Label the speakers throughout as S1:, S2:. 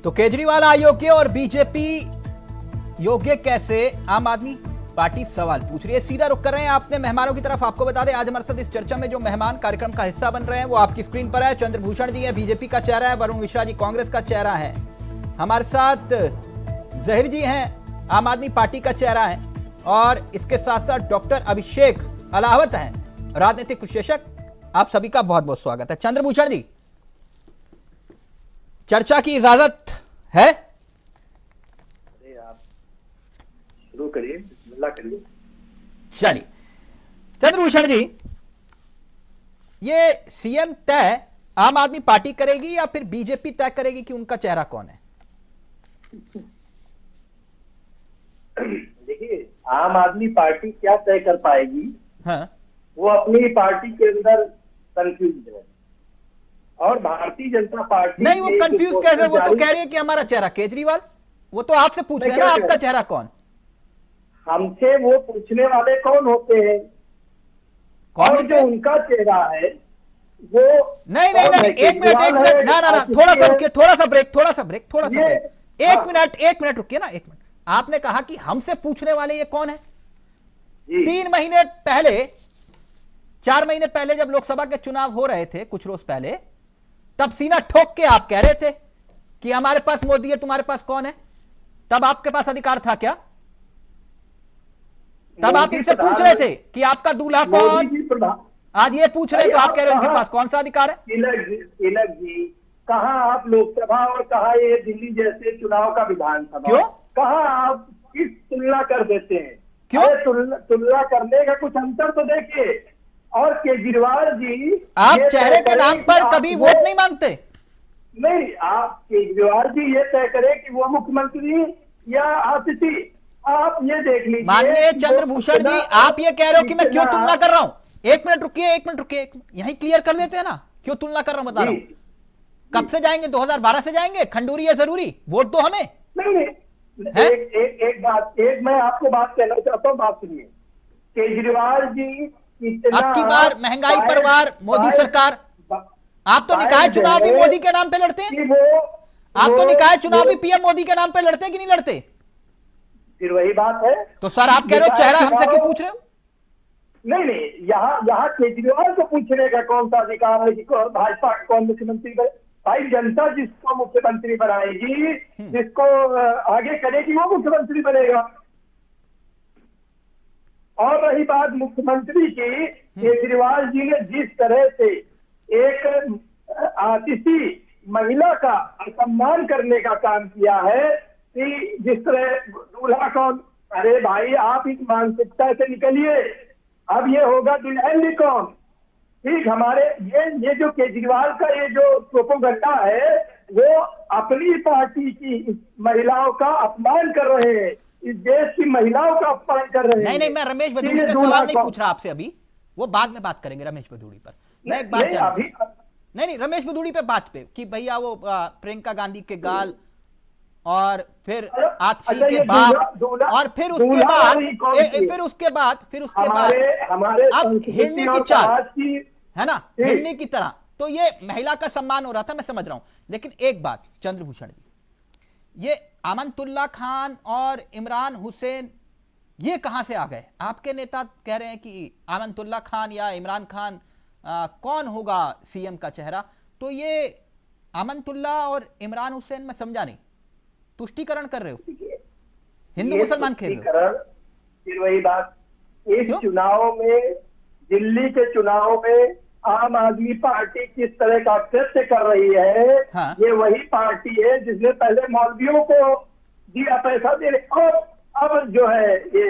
S1: तो केजरीवाल अयोग्य और बीजेपी योग्य कैसे, आम आदमी पार्टी सवाल पूछ रही है। सीधा रुख कर रहे हैं आपने मेहमानों की तरफ। आपको बता दें आज हमारे साथ इस चर्चा में जो मेहमान कार्यक्रम का हिस्सा बन रहे हैं वो आपकी स्क्रीन पर है। चंद्रभूषण जी है, बीजेपी का चेहरा है। वरुण मिश्रा जी कांग्रेस का चेहरा है। हमारे साथ जहीर जी हैं, आम आदमी पार्टी का चेहरा है। और इसके साथ साथ डॉक्टर अभिषेक अलावत हैं, राजनीतिक विश्लेषक। आप सभी का बहुत बहुत स्वागत है। चंद्रभूषण जी, चर्चा की इजाजत है?
S2: आप शुरू करिए, बिस्मिल्लाह करिए।
S1: चलिए चंद्रभूषण जी, ये सीएम तय आम आदमी पार्टी करेगी या फिर बीजेपी तय करेगी कि उनका चेहरा कौन है?
S2: देखिए, आम आदमी पार्टी क्या तय कर पाएगी?
S1: हाँ।
S2: वो अपनी पार्टी के अंदर कंफ्यूज है और भारतीय जनता पार्टी
S1: नहीं, वो कंफ्यूज कैसे? वो तो कह रही है कि हमारा चेहरा केजरीवाल। वो तो आपसे पूछ रहे हैं ना, आपका चेहरा कौन?
S2: हमसे वो पूछने वाले कौन होते हैं?
S1: कौन
S2: और
S1: होते
S2: जो
S1: हैं?
S2: उनका चेहरा है वो
S1: नहीं, एक मिनट ना ना ना, थोड़ा सा रुकिए, थोड़ा सा ब्रेक। एक मिनट रुकिए ना, एक मिनट। आपने कहा कि हमसे पूछने वाले ये कौन है? 3 महीने पहले, 4 महीने पहले जब लोकसभा के चुनाव हो रहे थे, कुछ रोज पहले, तब सीना ठोक के आप कह रहे थे कि हमारे पास मोदी है, तुम्हारे पास कौन है? तब आपके पास अधिकार था क्या? तब आप इनसे पूछ रहे थे कि आपका दूल्हा कौन? आज ये पूछ रहे तो आप कह रहे हो इनके पास कौन सा अधिकार है?
S2: तिलक जी, कहाँ आप लोकसभा और कहाँ ये दिल्ली जैसे चुनाव का विधानसभा?
S1: क्यों?
S2: कहाँ आप किस तुलना कर देते हैं?
S1: क्यों?
S2: तुलना करने का कुछ अंतर तो देखिए। और केजरीवाल जी,
S1: आप चेहरे के नाम पर कभी वोट नहीं मांगते?
S2: नहीं, आप केजरीवाल जी ये तय करें कि वो मुख्यमंत्री या अतिथि, आप ये देख लीजिए।
S1: माननीय चंद्रभूषण जी, आप ये कह रहे हो कि मैं क्यों तुलना कर रहा हूं? एक मिनट रुकिए, यही क्लियर कर देते हैं ना, क्यों तुलना कर रहा हूं, बता रहा हूं। कब से जाएंगे? 2012 से जाएंगे? खंडूरी है जरूरी? वोट दो हमें।
S2: नहीं, एक मैं आपको बात कहना चाहता हूँ, बात सुनिए। केजरीवाल जी
S1: अब की बार महंगाई परवार मोदी सरकार, आप तो निकाय चुनाव भी मोदी के नाम पे लड़ते हैं। आप तो निकाय चुनाव भी पीएम मोदी के नाम पे लड़ते हैं कि नहीं लड़ते?
S2: फिर वही बात है।
S1: तो सर आप कह रहे हो चेहरा हमसे क्यों पूछ रहे हो?
S2: नहीं, यहाँ केजरीवाल को पूछने का कौन सा अधिकार है कि भाजपा कौन मुख्यमंत्री बने? भाई, जनता जिसको मुख्यमंत्री बनाएगी, जिसको आगे करेगी, वो मुख्यमंत्री बनेगा। और रही बात मुख्यमंत्री की, केजरीवाल जी ने जिस तरह से एक अतिथि महिला का सम्मान करने का काम किया है कि जिस तरह दूल्हा कौन, अरे भाई आप इस मानसिकता से निकलिए। अब ये होगा दुल्हन भी कौन? ठीक, हमारे ये जो केजरीवाल का ये जो प्रोपोगंडा है, वो अपनी पार्टी की महिलाओं का अपमान कर रहे हैं, इस देश की महिलाओं का अपमान कर रहे हैं।
S1: नहीं, मैं रमेश भदौड़ी पे सवाल नहीं पूछ रहा आपसे अभी, वो बाद में बात करेंगे रमेश भदौड़ी पर। मैं एक बात नहीं, रमेश भदौड़ी पे बात पे कि भैया वो प्रियंका गांधी के गाल और फिर आतिशी के बाप और फिर उसके बाद अब हिरनी की चाल है ना, हिरनी की तरह। तो ये महिला का सम्मान हो रहा था, मैं समझ रहा हूं। लेकिन एक बात चंद्रभूषण जी, ये अमनतुल्ला खान और इमरान हुसैन ये कहां से आ गए? आपके नेता कह रहे हैं कि अमनतुल्ला खान या इमरान खान कौन होगा सीएम का चेहरा। तो ये अमनतुल्ला और इमरान हुसैन मैं समझा नहीं, तुष्टीकरण कर रहे हो, हिंदू मुसलमान खेल रहे हो?
S2: फिर वही बात, इस चुनाव में, दिल्ली के चुनाव में आम आदमी पार्टी किस तरह का कृत्य कर रही है। हाँ। ये वही पार्टी है जिसने पहले मौलवियों को दिया पैसा देने, और अब जो है ये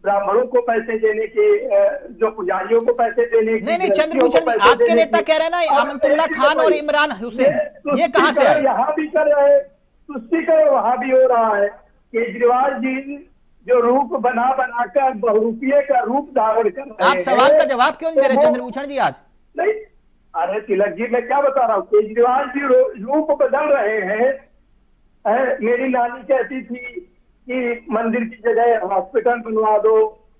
S2: ब्राह्मणों को पैसे देने के, जो पुजारियों को पैसे देने की।
S1: नहीं, चंद्रभूषण जी, आपके नेता कह रहे हैं ना अमनतुल्ला खान और इमरान हुसैन, ये कहां से आए?
S2: यहाँ भी कर रहे हैं, तुष्टीकरण वहां भी हो रहा है। केजरीवाल जी जो रूप बनाकर बहुरूपीय का रूप धारण कर रहे हैं।
S1: आप सवाल का जवाब क्यों नहीं दे रहे चंद्रभूषण जी आज?
S2: नहीं, अरे तिलक जी, मैं क्या बता रहा हूँ, केजरीवाल जी रूप बदल रहे हैं। मेरी नानी कहती थी कि मंदिर की जगह हॉस्पिटल बनवा दो,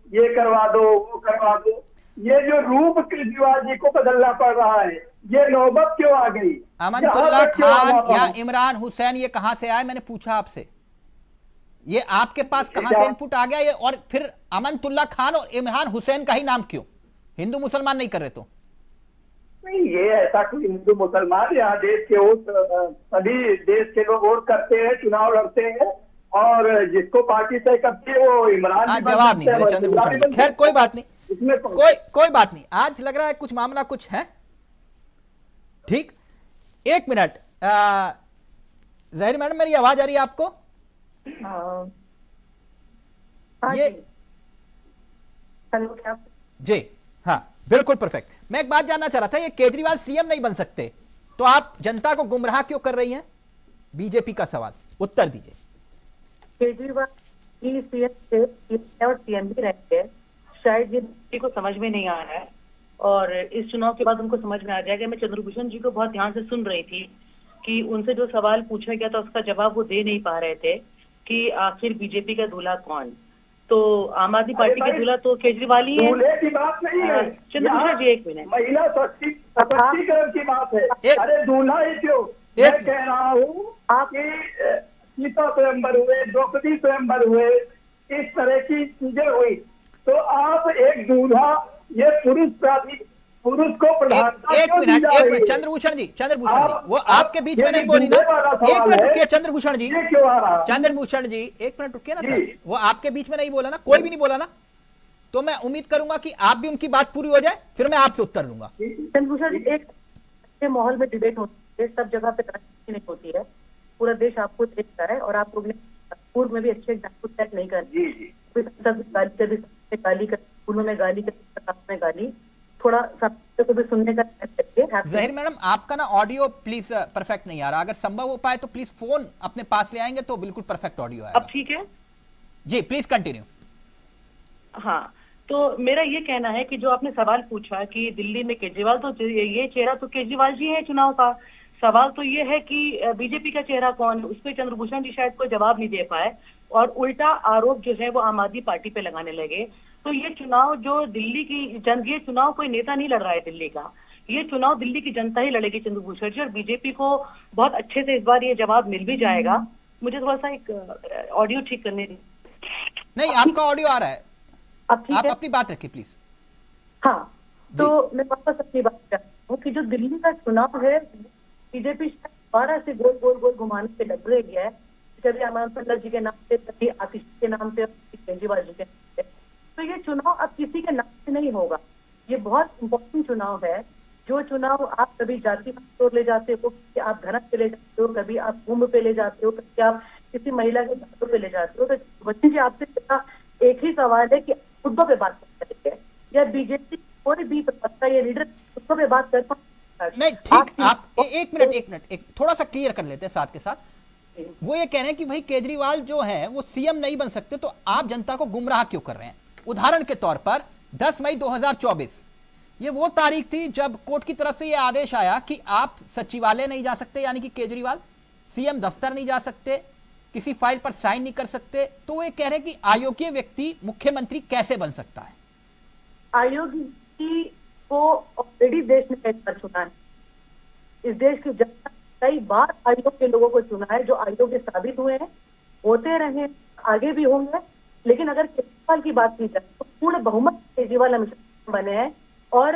S2: ये करवा दो, वो करवा दो। ये जो रूप केजरीवाल जी को बदलना पड़ रहा है, ये नौबत क्यों आ गई?
S1: अमनतुल्लाह
S2: यहाँ तक क्यों
S1: खान
S2: आना
S1: या
S2: पड़ा?
S1: इमरान हुसैन ये कहां से आए? मैंने पूछा आपसे, ये आपके पास कहां से इनपुट आ गया ये? और फिर अमनतुल्लाह खान और इमरान हुसैन का ही नाम क्यों? हिंदू मुसलमान नहीं कर रहे तो?
S2: नहीं, ये ऐसा कोई हिंदू मुसलमान, यहाँ देश के सभी देश के लोग वोट करते हैं, चुनाव लड़ते हैं, और जिसको पार्टी तय करती है वो इमरान भी बन
S1: जवाब नहीं
S2: सकते
S1: दे
S2: हैं,
S1: रहे चंद्रभूषण
S2: भी
S1: जी।
S2: बन
S1: खैर
S2: सकते
S1: कोई
S2: हैं।
S1: बात नहीं,
S2: इसमें
S1: कोई बात नहीं। आज लग रहा है कुछ मामला कुछ है। ठीक, एक मिनट। जहरी मैडम, मेरी आवाज आ रही है आपको? ये
S3: हेलो, क्या?
S1: जी हाँ, बिल्कुल परफेक्ट। मैं एक बात जानना चाह रहा था, ये केजरीवाल सीएम नहीं बन सकते तो आप जनता को गुमराह क्यों कर रही हैं? बीजेपी का सवाल, उत्तर दीजिए।
S3: केजरीवाल की सीएम थे और सीएम भी रहेंगे, शायद ये किसी को समझ में नहीं आ रहा है, और इस चुनाव के बाद उनको समझ में आ जाएगा। मैं चंद्रभूषण जी को बहुत ध्यान से सुन रही थी कि उनसे जो सवाल पूछा गया था उसका जवाब वो दे नहीं पा रहे थे कि आखिर बीजेपी का दूल्हा कौन। तो आम आदमी पार्टी के दूल्हा तो केजरीवाल ही है।
S2: दूल्हे की बात नहीं है,
S3: चंद्रभूषण जी, एक मिनट।
S2: महिला सशक्तिकरण की बात है। अरे दूल्हा ही क्यों?
S1: एक
S2: मैं कह रहा हूँ कि सीता स्वयंवर हुए, द्रौपदी स्वयंवर हुए, इस तरह की चीजें हुई, तो आप एक दूल्हा, ये पुरुष को प्रधानता
S1: एक
S2: क्यों दी
S1: मिनट,
S2: जा
S1: एक
S2: रही
S1: मिनट।
S2: है?
S1: चंद्रभूषण जी, वो
S2: आप
S1: आपके बीच में
S2: ये
S1: नहीं बोली ना।
S2: दूल्हे वाला
S1: एक
S2: सवाल
S1: मिनट
S2: है,
S1: रुकिए चंद्रभूषण जी,
S2: ये क्यों आ रहा?
S1: चंद्रभूषण जी एक मिनट रुकिए ना
S2: जी।
S1: सर। वो आपके बीच में नहीं बोला ना, कोई भी नहीं बोला ना, तो मैं उम्मीद करूंगा कि आप भी उनकी बात पूरी हो जाए, फिर मैं आपसे उत्तर दूंगा।
S3: चंद्रभूषण जी, एक अच्छे माहौल में डिबेट होती है, सब जगह पे राजनीति नहीं होती है, पूरा देश आपको देखता है, और आप लोग ने पूर्व में भी अच्छे एग्जाम्पल सेट नहीं कर
S2: जी जी
S3: गाली कर, स्कूलों में गाली कर, में गाली, थोड़ा सब को भी सुनने का
S1: जहीर मैडम, आपका ना ऑडियो प्लीज परफेक्ट नहीं आ रहा, अगर संभव हो पाए तो प्लीज फोन अपने पास ले आएंगे तो बिल्कुल परफेक्ट ऑडियो आएगा।
S3: अब ठीक है
S1: जी, प्लीज कंटिन्यू।
S3: हाँ, तो मेरा ये कहना है कि जो आपने सवाल पूछा कि दिल्ली में केजरीवाल, तो ये चेहरा तो केजरीवाल जी है चुनाव का। सवाल तो ये है कि बीजेपी का चेहरा कौन, उस पर चंद्रभूषण जी शायद कोई जवाब नहीं दे पाए, और उल्टा आरोप जो है वो आम आदमी पार्टी पे लगाने लगे। तो ये चुनाव जो दिल्ली की ये चुनाव कोई नेता नहीं लड़ रहा है दिल्ली का, ये चुनाव दिल्ली की जनता ही लड़ेगी चंद्रभूषण जी, और बीजेपी को बहुत अच्छे से इस बार ये जवाब मिल भी जाएगा। मुझे थोड़ा सा एक ऑडियो ठीक करने दी।
S1: नहीं, आपका ऑडियो आ रहा है,
S3: अब ठीक
S1: आप
S3: है?
S1: अपनी बात रखिए प्लीज।
S3: हाँ, तो मैं वापस अपनी बात कर रही हूँ कि जो दिल्ली का चुनाव है, बीजेपी दोबारा से गोल गोल गोल घुमाने पे लग रही है, कभी अमरनाथ जी के नाम से, कभी आतिश के नाम से, केजरीवाल जी के नाम से। तो ये चुनाव अब किसी के नाम से नहीं होगा, ये बहुत इंपॉर्टेंट चुनाव है। जो चुनाव आप कभी जाति पर ले जाते हो, कभी आप धर्म पे ले जाते हो, कभी आप कुंभ पे ले जाते हो, कभी आप किसी महिला के जातों पे ले जाते हो। तो बच्चे जी, आपसे एक ही सवाल है कि मुद्दों पे बात करेंगे या बीजेपी कोई भी प्रवक्ता या लीडर मुद्दों पे बात कर पाए?
S1: नहीं, ठीक, आप एक मिनट थोड़ा सा क्लियर कर लेते हैं साथ के साथ। वो ये कह रहे हैं कि भाई केजरीवाल जो है वो सीएम नहीं बन सकते, तो आप जनता को गुमराह क्यों कर रहे हैं? उदाहरण के तौर पर 10 मई 2024 ये वो तारीख थी जब कोर्ट की तरफ से ये आदेश आया कि आप सचिवालय नहीं जा सकते, यानी कि केजरीवाल सीएम दफ्तर नहीं जा सकते, किसी फाइल पर साइन नहीं कर सकते। तो वो ये कह रहे हैं कि अयोग्य व्यक्ति मुख्यमंत्री कैसे बन सकता है?
S3: अयोग्य को ऑलरेडी देश ने कई बार चुना है, इस देश की जनता कई बार अयोग्य लोगों को चुना है, जो अयोग्य साबित हुए हैं, होते रहे, आगे भी होंगे। लेकिन अगर केजरीवाल की बात की जाए तो पूर्ण बहुमत केजरीवाल हमेशा बने हैं, और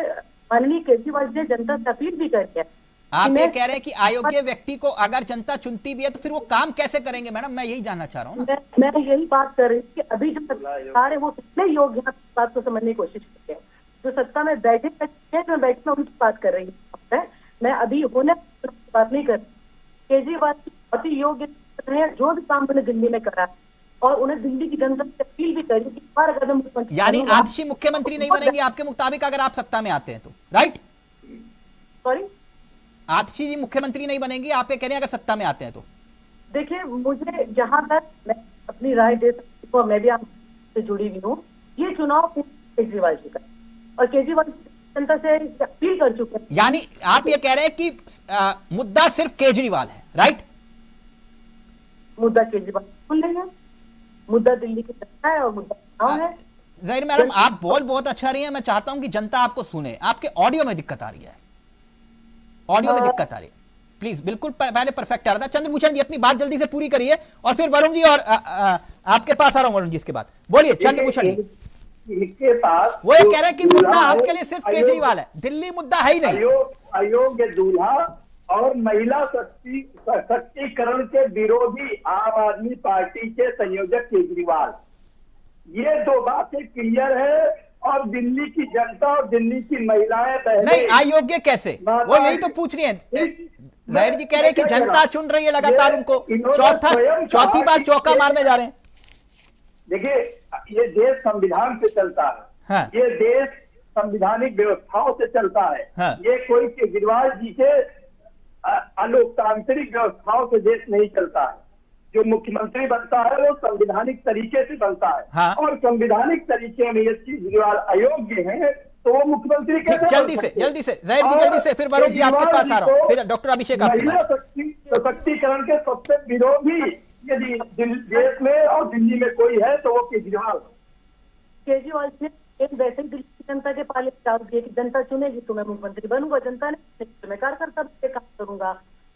S3: माननीय केजरीवाल जी ने जनता से अपील भी करी है।
S1: आप ये कह रहे हैं कि अयोग्य व्यक्ति को अगर जनता चुनती भी है तो फिर वो काम कैसे करेंगे? मैडम, मैं यही जानना चाह रहा हूँ।
S3: मैं यही बात कर रही हूँ कि अभी जो सरकार है वो कितने योग्य है, बात को समझने की कोशिश करते हैं। जो सत्ता में बैठे मैं उनकी बात कर रही हूँ, मैं अभी होने की बात नहीं कर रही। केजरीवाल बहुत ही योग्य है, जो भी काम उन्होंने दिल्ली में करा, और उन्हें दिल्ली की जनता से अपील भी करी कि बार अगर मुख्यमंत्री,
S1: यानी आदर्शी मुख्यमंत्री नहीं बनेंगे आपके मुताबिक अगर आप सत्ता में आते हैं तो, राइट?
S3: सॉरी,
S1: आतिशी जी मुख्यमंत्री नहीं बनेंगी, आप ये कह रहे हैं अगर सत्ता में आते हैं तो?
S3: देखिए, मुझे जहां तक मैं अपनी राय दे सकती हूँ, मैं भी आपसे जुड़ी हुई हूँ, ये चुनाव केजरीवाल जी का, और केजरीवाल जनता से अपील कर चुके हैं।
S1: यानी आप ये कह रहे हैं कि मुद्दा सिर्फ केजरीवाल है, राइट?
S3: मुद्दा केजरीवाल सुन लेंगे, मुद्दा दिल्ली की जनता है और मुद्दा चुनाव है।
S1: जहीर मैडम, आप बोल बहुत अच्छा रही हैं, मैं चाहता हूं कि जनता आपको सुने, आपके ऑडियो में दिक्कत आ रही है। ऑडियो में दिक्कत आ रही है, प्लीज। बिल्कुल पहले परफेक्ट आ रहा था। चंद्रभूषण जी अपनी बात जल्दी से पूरी करिए और फिर वरुण जी, और आपके पास आ रहा हूं वरुण जी इसके बाद। बोलिए चंद्रभूषण जी।
S2: इनके पास
S1: वो ये कह रहे हैं कि मुद्दा आपके लिए सिर्फ केजरीवाल है, दिल्ली मुद्दा है ही नहीं।
S2: अयोग्य दूल्हा और महिला सशक्तिकरण के विरोधी आम आदमी पार्टी के संयोजक केजरीवाल, ये दो बातें क्लियर है। और दिल्ली की जनता और दिल्ली की महिलाएं
S1: नहीं, अयोग्य कैसे, वो यही तो पूछ रही है। जहीर जी कह रहे हैं कि जनता चुन रही है लगातार उनको, चौथी बार चौका मारने जा रहे हैं।
S2: देखिए, ये देश संविधान से चलता है।
S1: हाँ।
S2: ये देश संविधानिक व्यवस्थाओं से चलता है।
S1: हाँ।
S2: ये कोई केजरीवाल जी के अलोकतांत्रिक व्यवस्थाओं से देश नहीं चलता है। जो मुख्यमंत्री बनता है वो संवैधानिक तरीके से बनता है।
S1: हाँ।
S2: और संवैधानिक तरीके में ये केजरीवाल अयोग्य है तो वो मुख्यमंत्री कैसे
S1: जल्दी से जहीर जी जल्दी से, फिर वरुण जी आपके पास आ रहा हूं, फिर डॉक्टर अभिषेक आपके
S2: महिला
S1: पास।
S2: सशक्तिकरण के सबसे विरोधी यदि देश में और दिल्ली में कोई है तो वो केजरीवाल
S3: ने वैसे ही दिल्ली की जनता के पाले डाल दिए कि जनता चुनेगी तो मैं मुख्यमंत्री बनूंगा, जनता ने तो मैं कार्यकर्ता भी काम करूंगा।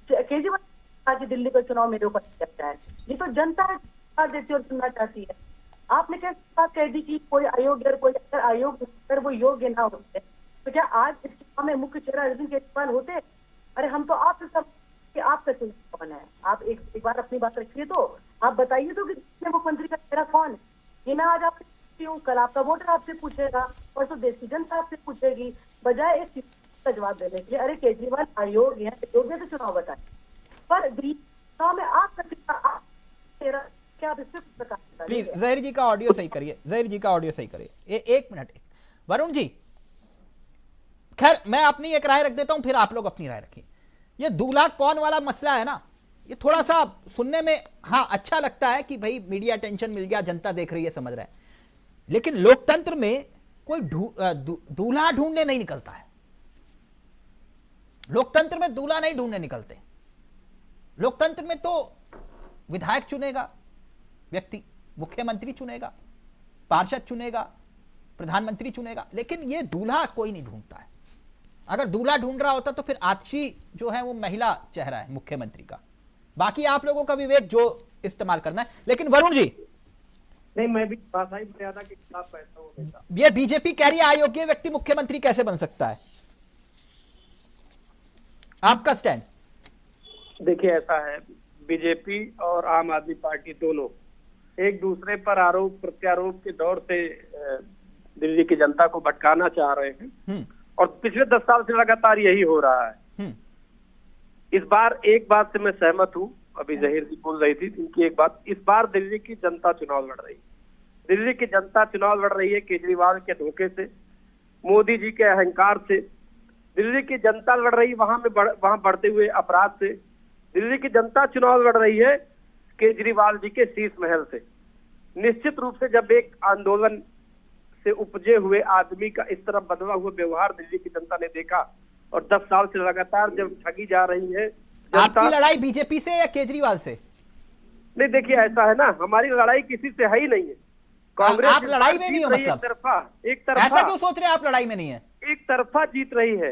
S3: केजरीवाल आज दिल्ली का चुनाव मेरे ऊपर किया जाए, ये तो जनता देती और सुनना चाहती है। आपने कैसे बात कह दी कि कोई अयोग्य, कोई अगर अयोग्य अगर वो योग्य ना होते तो क्या आज इस चुनाव में मुख्य चेहरा अरविंद केजरीवाल होते? अरे हम तो आपसे सब कि आपका चुनाव कौन है, आप एक बार अपनी बात रखिए तो आप बताइए तो कि मुख्यमंत्री का चेहरा कौन है। ये ना आज आप कल आपका वोटर आपसे पूछेगा, परसों देश की जनता आपसे पूछेगी, बजाय एक का जवाब देने के लिए अरे केजरीवाल अयोग्य है, योग्य से चुनाव बताए। पर दिल्ली चुनाव में आपका चेहरा क्या आप इससे प्रकाश?
S1: प्लीज जहीर जी का ऑडियो सही करिए, जहीर जी का ऑडियो सही करिए। एक मिनट वरुण जी, खैर मैं अपनी एक राय रख देता हूं, फिर आप लोग अपनी राय रखिए। ये दूल्हा कौन वाला मसला है ना, ये थोड़ा सा सुनने में हाँ अच्छा लगता है कि भाई मीडिया अटेंशन मिल गया, जनता देख रही है, समझ रहा है, लेकिन लोकतंत्र में कोई दूल्हा ढूंढने नहीं निकलता है। लोकतंत्र में दूल्हा नहीं ढूंढने निकलते। लोकतंत्र में तो विधायक चुनेगा व्यक्ति, मुख्यमंत्री चुनेगा, पार्षद चुनेगा, प्रधानमंत्री चुनेगा, लेकिन ये दूल्हा कोई नहीं ढूंढता है। अगर दूल्हा ढूंढ रहा होता तो फिर आतिशी जो है वो महिला चेहरा है मुख्यमंत्री का। बाकी आप लोगों का विवेक जो इस्तेमाल करना है। लेकिन वरुण जी,
S4: नहीं, मैं भी भाषाई मर्यादा के खिलाफ बैठा हूं।
S1: ये बीजेपी कह रही है अयोग्य व्यक्ति मुख्यमंत्री कैसे बन सकता है, आपका स्टैंड?
S4: देखिए, ऐसा है, बीजेपी और आम आदमी पार्टी दोनों एक दूसरे पर आरोप प्रत्यारोप के दौर से दिल्ली की जनता को भटकाना चाह रहे हैं और पिछले 10 साल से लगातार यही हो रहा है। इस बार एक बात से मैं सहमत हूं, अभी जहीर जी बोल रही थी इनकी एक बात, इस बार दिल्ली की जनता चुनाव लड़ रही है। दिल्ली की जनता चुनाव लड़ रही है केजरीवाल के धोखे से, मोदी जी के अहंकार से। दिल्ली की जनता लड़ रही वहां बढ़ते हुए अपराध से। दिल्ली की जनता चुनाव लड़ रही है केजरीवाल जी के शीश महल से। निश्चित रूप से जब एक आंदोलन से उपजे हुए आदमी का इस तरह बदला हुआ व्यवहार दिल्ली की जनता ने देखा और 10 साल से लगातार जब ठगी जा रही है।
S1: आपकी लड़ाई बीजेपी से या केजरीवाल से?
S4: नहीं, देखिए ऐसा है ना, हमारी लड़ाई किसी से है ही नहीं है। कांग्रेस
S1: आप लड़ाई में नहीं हो, मतलब
S4: एक तरफा
S1: ऐसा क्यों सोच रहे हैं आप लड़ाई में नहीं है?
S4: एक तरफा जीत रही है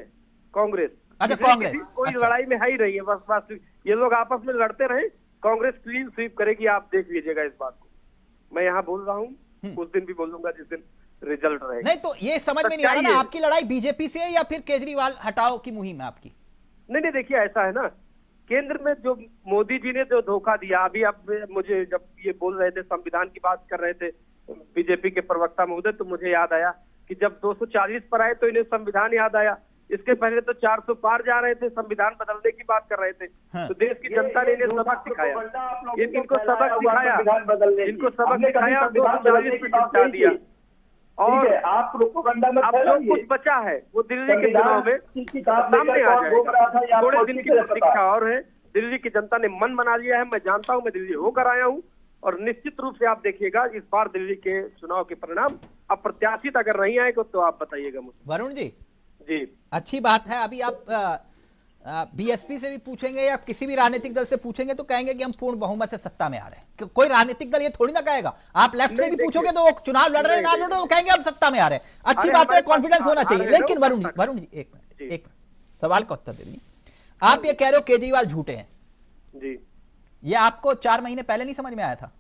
S4: कांग्रेस।
S1: अच्छा, कांग्रेस
S4: कोई लड़ाई में है ही नहीं है, बस ये लोग आपस में लड़ते रहे, कांग्रेस क्लीन स्वीप करेगी। आप देख लीजिएगा इस बात को, मैं यहाँ बोल रहा हूँ, उस दिन भी बोलूंगा जिस दिन रिजल्ट रहेगा।
S1: नहीं तो ये समझ में नहीं आ रहा ना, आपकी लड़ाई बीजेपी से है या फिर केजरीवाल हटाओ की मुहिम है आपकी?
S4: नहीं, देखिए ऐसा है ना, केंद्र में जो मोदी जी ने जो धोखा दिया, अभी आप मुझे जब ये बोल रहे थे, संविधान की बात कर रहे थे बीजेपी के प्रवक्ता महोदय, तो मुझे याद आया कि जब 240 पर आए तो इन्हें संविधान याद आया। इसके पहले तो 400 पार जा रहे थे, संविधान बदलने की बात कर रहे थे। हाँ। तो देश की जनता ने इन्हें सबक सिखाया, इनको सबक सिखाया, इनको सबक सिखाया और 240 पे जिता दिया। और
S2: आप
S4: अब जो कुछ बचा है वो दिल्ली के चुनाव में सामने आ जाएगा। थोड़े दिन की प्रतीक्षा और है। दिल्ली की जनता ने मन बना लिया है। मैं जानता हूं, मैं दिल्ली होकर आया हूं और निश्चित रूप से आप देखिएगा इस बार दिल्ली के चुनाव के परिणाम अप्रत्याशित अगर नहीं आएगा तो आप बताइएगा मुझे।
S1: वरुण जी,
S4: अच्छी
S1: बात है। अभी आप बीएसपी से भी पूछेंगे या किसी भी राजनीतिक दल से पूछेंगे तो कहेंगे कि हम पूर्ण बहुमत से सत्ता में आ रहे हैं। कोई राजनीतिक दल ये थोड़ी ना कहेगा। आप लेफ्ट से भी पूछोगे तो चुनाव लड़ रहे हैं ना लड़ रहे, वो कहेंगे हम सत्ता में आ रहे हैं। अच्छी बात है, कॉन्फिडेंस होना चाहिए। लेकिन वरुण जी एक मिनट सवाल का उत्तर दे दीजिए। आप ये कह रहे हो केजरीवाल झूठे हैं,
S4: जी
S1: ये आपको 4 महीने पहले नहीं समझ में आया था?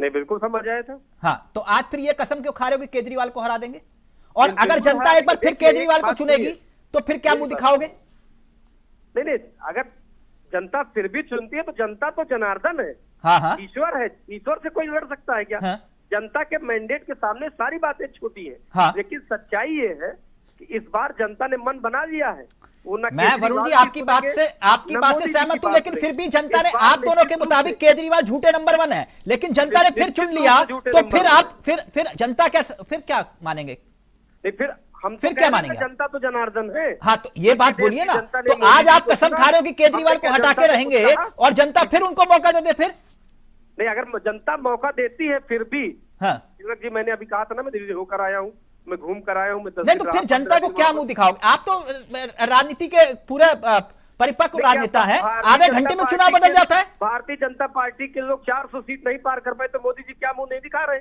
S4: नहीं, बिल्कुल समझ आया था।
S1: हाँ, तो आज फिर ये कसम क्यों खा रहे हो कि केजरीवाल को हरा देंगे? और
S4: बिल्कुल
S1: अगर जनता
S4: हरा
S1: एक बार
S4: देंगे।
S1: फिर
S4: देखिए,
S1: केजरीवाल
S4: एक
S1: को
S4: बात
S1: चुनेगी
S4: सुनिए।
S1: तो फिर क्या
S4: एक
S1: मुंह
S4: बात-
S1: दिखाओगे?
S4: नहीं, अगर जनता फिर भी चुनती है तो जनता तो जनार्दन है,
S1: हाँ हाँ
S4: ईश्वर है। ईश्वर से कोई लड़ सकता है क्या?
S1: हाँ।
S4: जनता के मैंडेट के सामने सारी बातें छोटी हैं।
S1: हाँ।
S4: लेकिन सच्चाई ये है कि इस बार जनता ने मन बना लिया है। वो न
S1: मैं
S4: केजरीवाल
S1: वरुण जी
S4: की
S1: आपकी बात
S4: सुनेंगे,
S1: से
S4: न मोदी जी
S1: सहमत
S4: की
S1: हूं,
S4: बात
S1: लेकिन फिर
S4: सुनेंगे।
S1: भी जनता ने
S4: इस बार
S1: आप दोनों के
S4: निश्चित रूप
S1: मुताबिक
S4: से-
S1: केजरीवाल झूठे नंबर 1 है, लेकिन जनता ने फिर
S4: निश्चित
S1: चुन
S4: रूप
S1: लिया
S4: से झूठे
S1: तो
S4: नंबर
S1: फिर
S4: 1
S1: आप फिर जनता फिर क्या मानेंगे?
S4: नहीं, फिर हम
S1: फिर
S4: तो
S1: क्या
S4: कह रहे
S1: मानेंगे
S4: हैं, जनता तो जनार्दन है।
S1: हाँ, तो ये बात
S4: देश
S1: बोलिए
S4: की
S1: ना।
S4: जनता ने
S1: तो
S4: मोदी
S1: आज
S4: जी
S1: आप
S4: को
S1: कसम
S4: चुना,
S1: खा रहे हो कि केजरीवाल
S4: हमने
S1: को
S4: क्या
S1: हटा
S4: जनता
S1: के
S4: ने
S1: रहेंगे
S4: कुछ कहा?
S1: और जनता फिर उनको मौका दे दे फिर?
S4: नहीं, अगर जनता मौका देती है फिर भी,
S1: हाँ,
S4: जी मैंने अभी कहा था ना, मैं दिल्ली होकर आया हूँ, मैं घूम कर आया हूँ, मैं 10
S1: नहीं
S4: दिन
S1: तो
S4: रहा,
S1: फिर जनता
S4: 15
S1: को
S4: दिन
S1: क्या
S4: वहाँ
S1: मुंह
S4: पर-
S1: दिखाओगे? आप तो राजनीति के पूरे परिपक्व
S4: देखिए,
S1: राजनेता है,
S4: भारतीय
S1: आधे
S4: जनता
S1: घंटे में
S4: पार्टी
S1: चुनाव बदल
S4: के-
S1: जाता है।
S4: भारतीय जनता पार्टी के लोग 400 सीट नहीं पार कर पाए तो मोदी जी क्या मुंह नहीं दिखा रहे?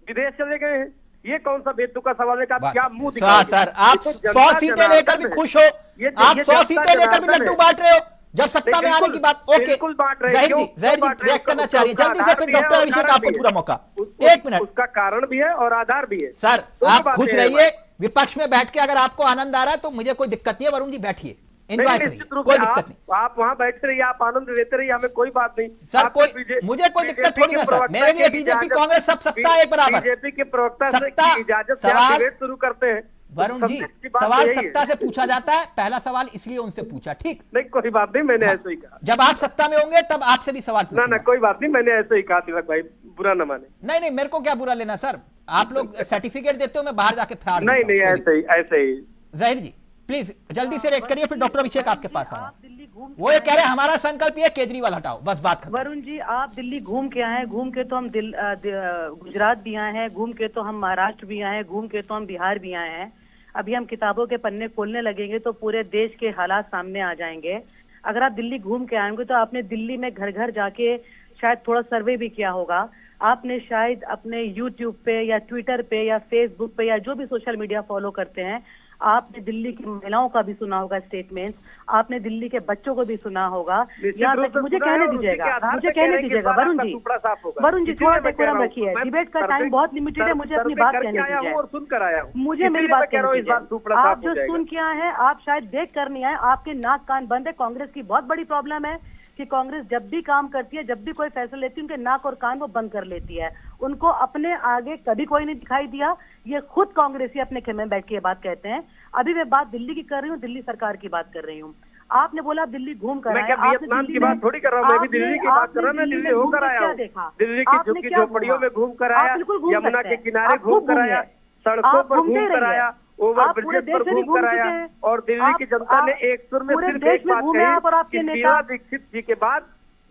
S4: विदेश चले गए हैं। ये कौन सा बेतुका सवाल है कि आप क्या मुंह दिखाओगे?
S1: सर आप
S4: ये तो
S1: 100
S4: जनता
S1: सीटें
S4: जनार्दन
S1: लेकर भी
S4: है।
S1: खुश हो,
S4: ये
S1: आप 100
S4: जनता
S1: सीटें लेकर भी
S4: जनार्दन
S1: लड्डू
S4: है।
S1: बांट रहे हो, जब सत्ता में
S4: बिल्कुल,
S1: आने की बात। ओके,
S4: बिल्कुल बांट रहे हैं।
S1: जहीर
S4: क्यों
S1: जी
S4: बांट रहे हैं?
S1: रिएक्ट करना
S4: उसका
S1: चाहिए जल्दी से,
S4: आधार
S1: फिर
S4: भी है
S1: डॉक्टर
S4: और
S1: अभिषेक
S4: कारण
S1: आपको
S4: भी
S1: पूरा
S4: है।
S1: मौका।
S4: उस-
S1: 1 मिनट
S4: उसका कारण भी है और आधार भी है।
S1: सर,
S4: दोनों
S1: आप खुश
S4: बातें हैं।
S1: रहिए, विपक्ष में बैठ के अगर आपको आनंद आ रहा है तो मुझे कोई दिक्कत नहीं है। वरुण जी बैठिए, एंजॉय
S4: नहीं,
S1: करिए,
S4: निश्चित रूप
S1: कोई
S4: से
S1: दिक्कत नहीं।
S4: आप वहाँ बैठते रहिए, आप आनंद लेते रहिए, हमें कोई बात नहीं।
S1: सर,
S4: आप
S1: कोई
S4: तो
S1: मुझे कोई दिक्कत थोड़ी ना सर, मेरे लिए बीजेपी कांग्रेस सब सत्ता एक बराबर।
S4: बीजेपी के प्रवक्ता से
S1: सत्ता
S4: की इजाजत से आप
S1: सवाल
S4: डिबेट शुरू करते हैं।
S1: वरुण जी,
S4: सबसे अच्छी बात
S1: सवाल
S4: यही है।
S1: सत्ता से पूछा जाता है, पहला सवाल इसलिए उनसे पूछा, ठीक?
S4: नहीं, कोई बात नहीं, मैंने
S1: हाँ।
S4: ऐसे ही कहा।
S1: जब आप सत्ता में होंगे तब आपसे भी सवाल
S4: ना
S1: पूछूंगा।
S4: ना, कोई बात नहीं, मैंने ऐसे ही कहा। तिलक भाई बुरा न माने।
S1: नहीं, मेरे को क्या बुरा लेना सर, आप लोग सर्टिफिकेट देते हो, मैं बाहर जाके फाड़
S4: नहीं
S1: देता हूं।
S4: ऐसे ही ऐसे ही।
S1: जहीर जी प्लीज जल्दी से रेट करिए, फिर डॉक्टर अभिषेक आपके पास आया।
S3: आप दिल्ली घूम
S1: वो ये कह रहे हैं हमारा संकल्प ये केजरीवाल हटाओ, बस बात खत्म।
S3: वरुण जी, आप दिल्ली घूम के आए हैं, घूम के तो हम गुजरात भी आए हैं, घूम के तो हम महाराष्ट्र भी आए हैं, घूम के तो हम बिहार भी आए हैं। अभी हम किताबों के पन्ने खोलने लगेंगे तो पूरे देश के हालात सामने आ जाएंगे। अगर आप दिल्ली घूम के आएंगे तो आपने दिल्ली में घर घर जाके शायद थोड़ा सर्वे भी किया होगा। आपने शायद अपने यूट्यूब पे या ट्विटर पे या फेसबुक पे या जो भी सोशल मीडिया फॉलो करते हैं, आपने दिल्ली की महिलाओं का भी सुना होगा स्टेटमेंट, आपने दिल्ली के बच्चों को भी सुना होगा। यहाँ तक मुझे कहने दीजिएगा, मुझे कहने दीजिएगा वरुण जी, वरुण जी थोड़ा डेकोरम रखिए, डिबेट का टाइम बहुत लिमिटेड है, मुझे अपनी बात कहने दीजिए
S4: और सुनकर आया हूँ,
S3: मुझे मेरी बात कहने दीजिए। आप जो सुन के आए हैं, आप शायद देख कर नहीं आए, आपके नाक कान बंद है। कांग्रेस की बहुत बड़ी प्रॉब्लम है कि कांग्रेस जब भी काम करती है, जब भी कोई फैसला लेती है, उनके नाक और कान वो बंद कर लेती है। उनको अपने आगे कभी कोई नहीं दिखाई दिया। ये खुद कांग्रेसी अपने खेमे में बैठ के ये बात कहते हैं। अभी मैं बात दिल्ली की कर रही हूँ, दिल्ली सरकार की बात कर रही हूँ। आपने बोला आप दिल्ली घूम कर
S4: मैं
S3: आए,
S4: क्या
S3: आपने
S4: वियतनाम
S3: दिल्ली
S4: की बात
S3: में-
S4: थोड़ी कर रहा हूँ, मैं भी
S3: आपने-
S4: दिल्ली की बात कर रहा हूँ। मैं
S3: आपने
S4: दिल्ली
S3: में
S4: होकर
S3: घूम
S4: आया
S3: क्या
S4: हूँ,
S3: देखा?
S4: दिल्ली की
S3: आपने
S4: झुग्गी
S3: क्या
S4: झोपड़ियों
S3: घूमा?
S4: में घूम कर
S3: आप
S4: आया,
S3: बिल्कुल घूम
S4: यमुना
S3: सकते
S4: के
S3: हैं।
S4: किनारे
S3: आप खूब
S4: घूम कर आया,
S3: घूमिए।
S4: सड़कों
S3: आप
S4: पर
S3: घूमते
S4: घूम कर
S3: रहिए।
S4: आया, ओवर
S3: आप पूरे
S4: ब्रिजेस पर
S3: देश में
S4: घूम कर
S3: घूम
S4: आया।
S3: चुके हैं।
S4: और दिल्ली की जनता ने एक सुर में
S3: पूरे
S4: सिर्फ
S3: देश
S4: एक
S3: में
S4: बात
S3: घूमे आप और
S4: कही
S3: आपके
S4: कि
S3: नेता।
S4: शीला दीक्षित जी के बाद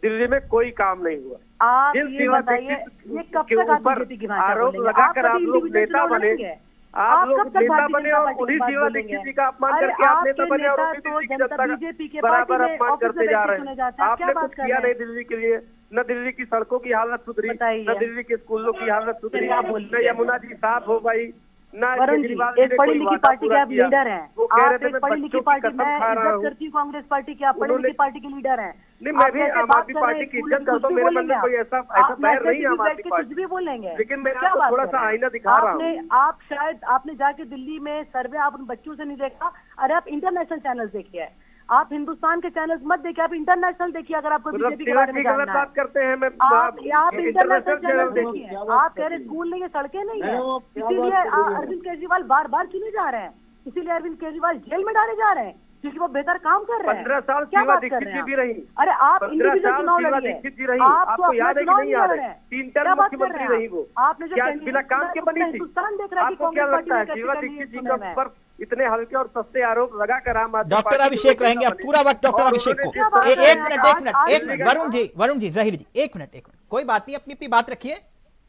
S4: दिल्ली में कोई काम नहीं हुआ।
S3: आप
S4: जिन
S3: ये
S4: शीला
S3: बताइए,
S4: दीक्षित
S3: ये कब
S4: के
S3: तक आप
S4: ऊपर
S3: बीजेपी की भाषा
S4: आरोप
S3: बोलेंगे?
S4: लगाकर
S3: आप
S4: आप
S3: कभी
S4: लोग
S3: इंडिविजुअल
S4: नेता
S3: चुनाव
S4: बने,
S3: लड़ेंगे?
S4: आप लोग
S3: कब तक
S4: नेता
S3: भारतीय
S4: बने
S3: जनता
S4: और
S3: पार्टी की
S4: उन्हीं
S3: बात
S4: शीला
S3: बोलेंगे?
S4: दीक्षित जी का अपमान
S3: अरे
S4: करके आप नेता
S3: आपके
S4: बने और
S3: नेता
S4: उन्हीं
S3: तो
S4: दिल्ली की
S3: जनता
S4: जनता
S3: बीजेपी के
S4: का
S3: पार्टी
S4: बराबर
S3: में
S4: अपमान
S3: ऑफिस में
S4: करते जा
S3: बैठ के
S4: रहे
S3: सुने
S4: हैं।
S3: जाते हैं। आप
S4: आपने
S3: क्या
S4: कुछ
S3: बात कर
S4: किया
S3: रहे
S4: नहीं
S3: हैं?
S4: दिल्ली के लिए, न दिल्ली की सड़कों की हालत सुधरी,
S3: बताइए।
S4: न दिल्ली के स्कूलों की हालत सुधरी,
S3: क्या बोलिए?
S4: न यमुना जी साफ हो गई, ना
S3: वरुण जी,
S4: केजरीवाल जी
S3: एक
S4: ने
S3: पढ़ी
S4: कोई
S3: लिखी
S4: वादा
S3: पार्टी के
S4: पूरा
S3: आप
S4: किया।
S3: लीडर हैं।
S4: वो कह रहे
S3: आप
S4: थे
S3: एक
S4: मैं
S3: पढ़ी लिखी
S4: बच्चों की
S3: पार्टी,
S4: कसम
S3: मैं
S4: खा रहा
S3: इज्जत
S4: हूँ।
S3: करती हूँ कांग्रेस पार्टी की, आप पढ़ी
S4: उन्होंने-
S3: लिखी पार्टी के लीडर हैं।
S4: नहीं, मैं
S3: आप
S4: भी
S3: कैसे
S4: आम
S3: बात
S4: आदमी
S3: कर रहे
S4: पार्टी
S3: हैं?
S4: की
S3: स्कूल
S4: इज्जत करता हूँ,
S3: कुछ भी
S4: मेरे मन
S3: बोलेंगे
S4: में कोई
S3: आप।
S4: ऐसा
S3: आप
S4: बैर
S3: मैसेज
S4: नहीं है आम
S3: बैठ
S4: आदमी
S3: के
S4: पार्टी
S3: कुछ भी बोलेंगे,
S4: लेकिन मैं
S3: क्या
S4: आपको
S3: बात
S4: थोड़ा
S3: कर
S4: सा
S3: रहे हैं?
S4: आईना दिखा रहा
S3: आपने
S4: हूँ।
S3: आप शायद आपने जाके दिल्ली में सर्वे आप उन बच्चों से नहीं देखा। अरे आप इंटरनेशनल चैनल देखिए, आप हिंदुस्तान के चैनल्स मत देखिए, आप इंटरनेशनल देखिए। अगर आपको बीजेपी के बारे में
S4: गलत
S3: जानना
S4: बात
S3: है,
S4: करते हैं। मैं
S3: आप इंटरनेशनल चैनल
S4: चैनल
S3: देखिए। आप कह रहे स्कूल नहीं है, सड़कें नहीं है, इसीलिए अरविंद केजरीवाल बार बार क्यों नहीं जा रहे हैं? इसीलिए अरविंद केजरीवाल जेल में डाले जा रहे हैं क्योंकि वो बेहतर काम कर रहे हैं।
S4: 15 साल
S3: क्या
S4: शीला
S3: बात कर
S4: दीक्षित
S3: रहे
S4: जी
S3: हैं
S4: भी
S3: आप?
S4: रही।
S3: अरे आप
S4: 15
S3: इंडिविजुअल
S4: साल
S3: चुनाव
S4: शीला
S3: लड़िए।
S4: दीक्षित जी रही।
S3: आप
S4: आपको याद है कि नहीं याद है? 3 टर्म मुख्यमंत्री रही वो।
S3: आपने जो
S4: क्या बिना काम के बनी थी?
S3: हिंदुस्तान देख रहा है कि
S4: आपको क्या
S3: कांग्रेस
S4: लगता है
S3: पार्टी
S4: शीला
S3: ने
S4: दीक्षित जी
S3: कैसे
S4: के
S3: चुने हैं?
S4: ऊपर इतने हल्के और सस्ते आरोप लगाकर आम आदमी
S1: डॉक्टर
S4: पार्टी के
S1: अभिषेक
S4: लोग
S1: रहेंगे अब
S4: बने।
S1: पूरा वक्त डॉक्टर
S4: और
S1: अभिषेक को।
S4: उन्होंने जिस तरह से
S1: एक मिनट एक मिनट वरुण जी जहीर जी एक मिनट कोई बात नहीं, अपनी अपनी बात रखिए।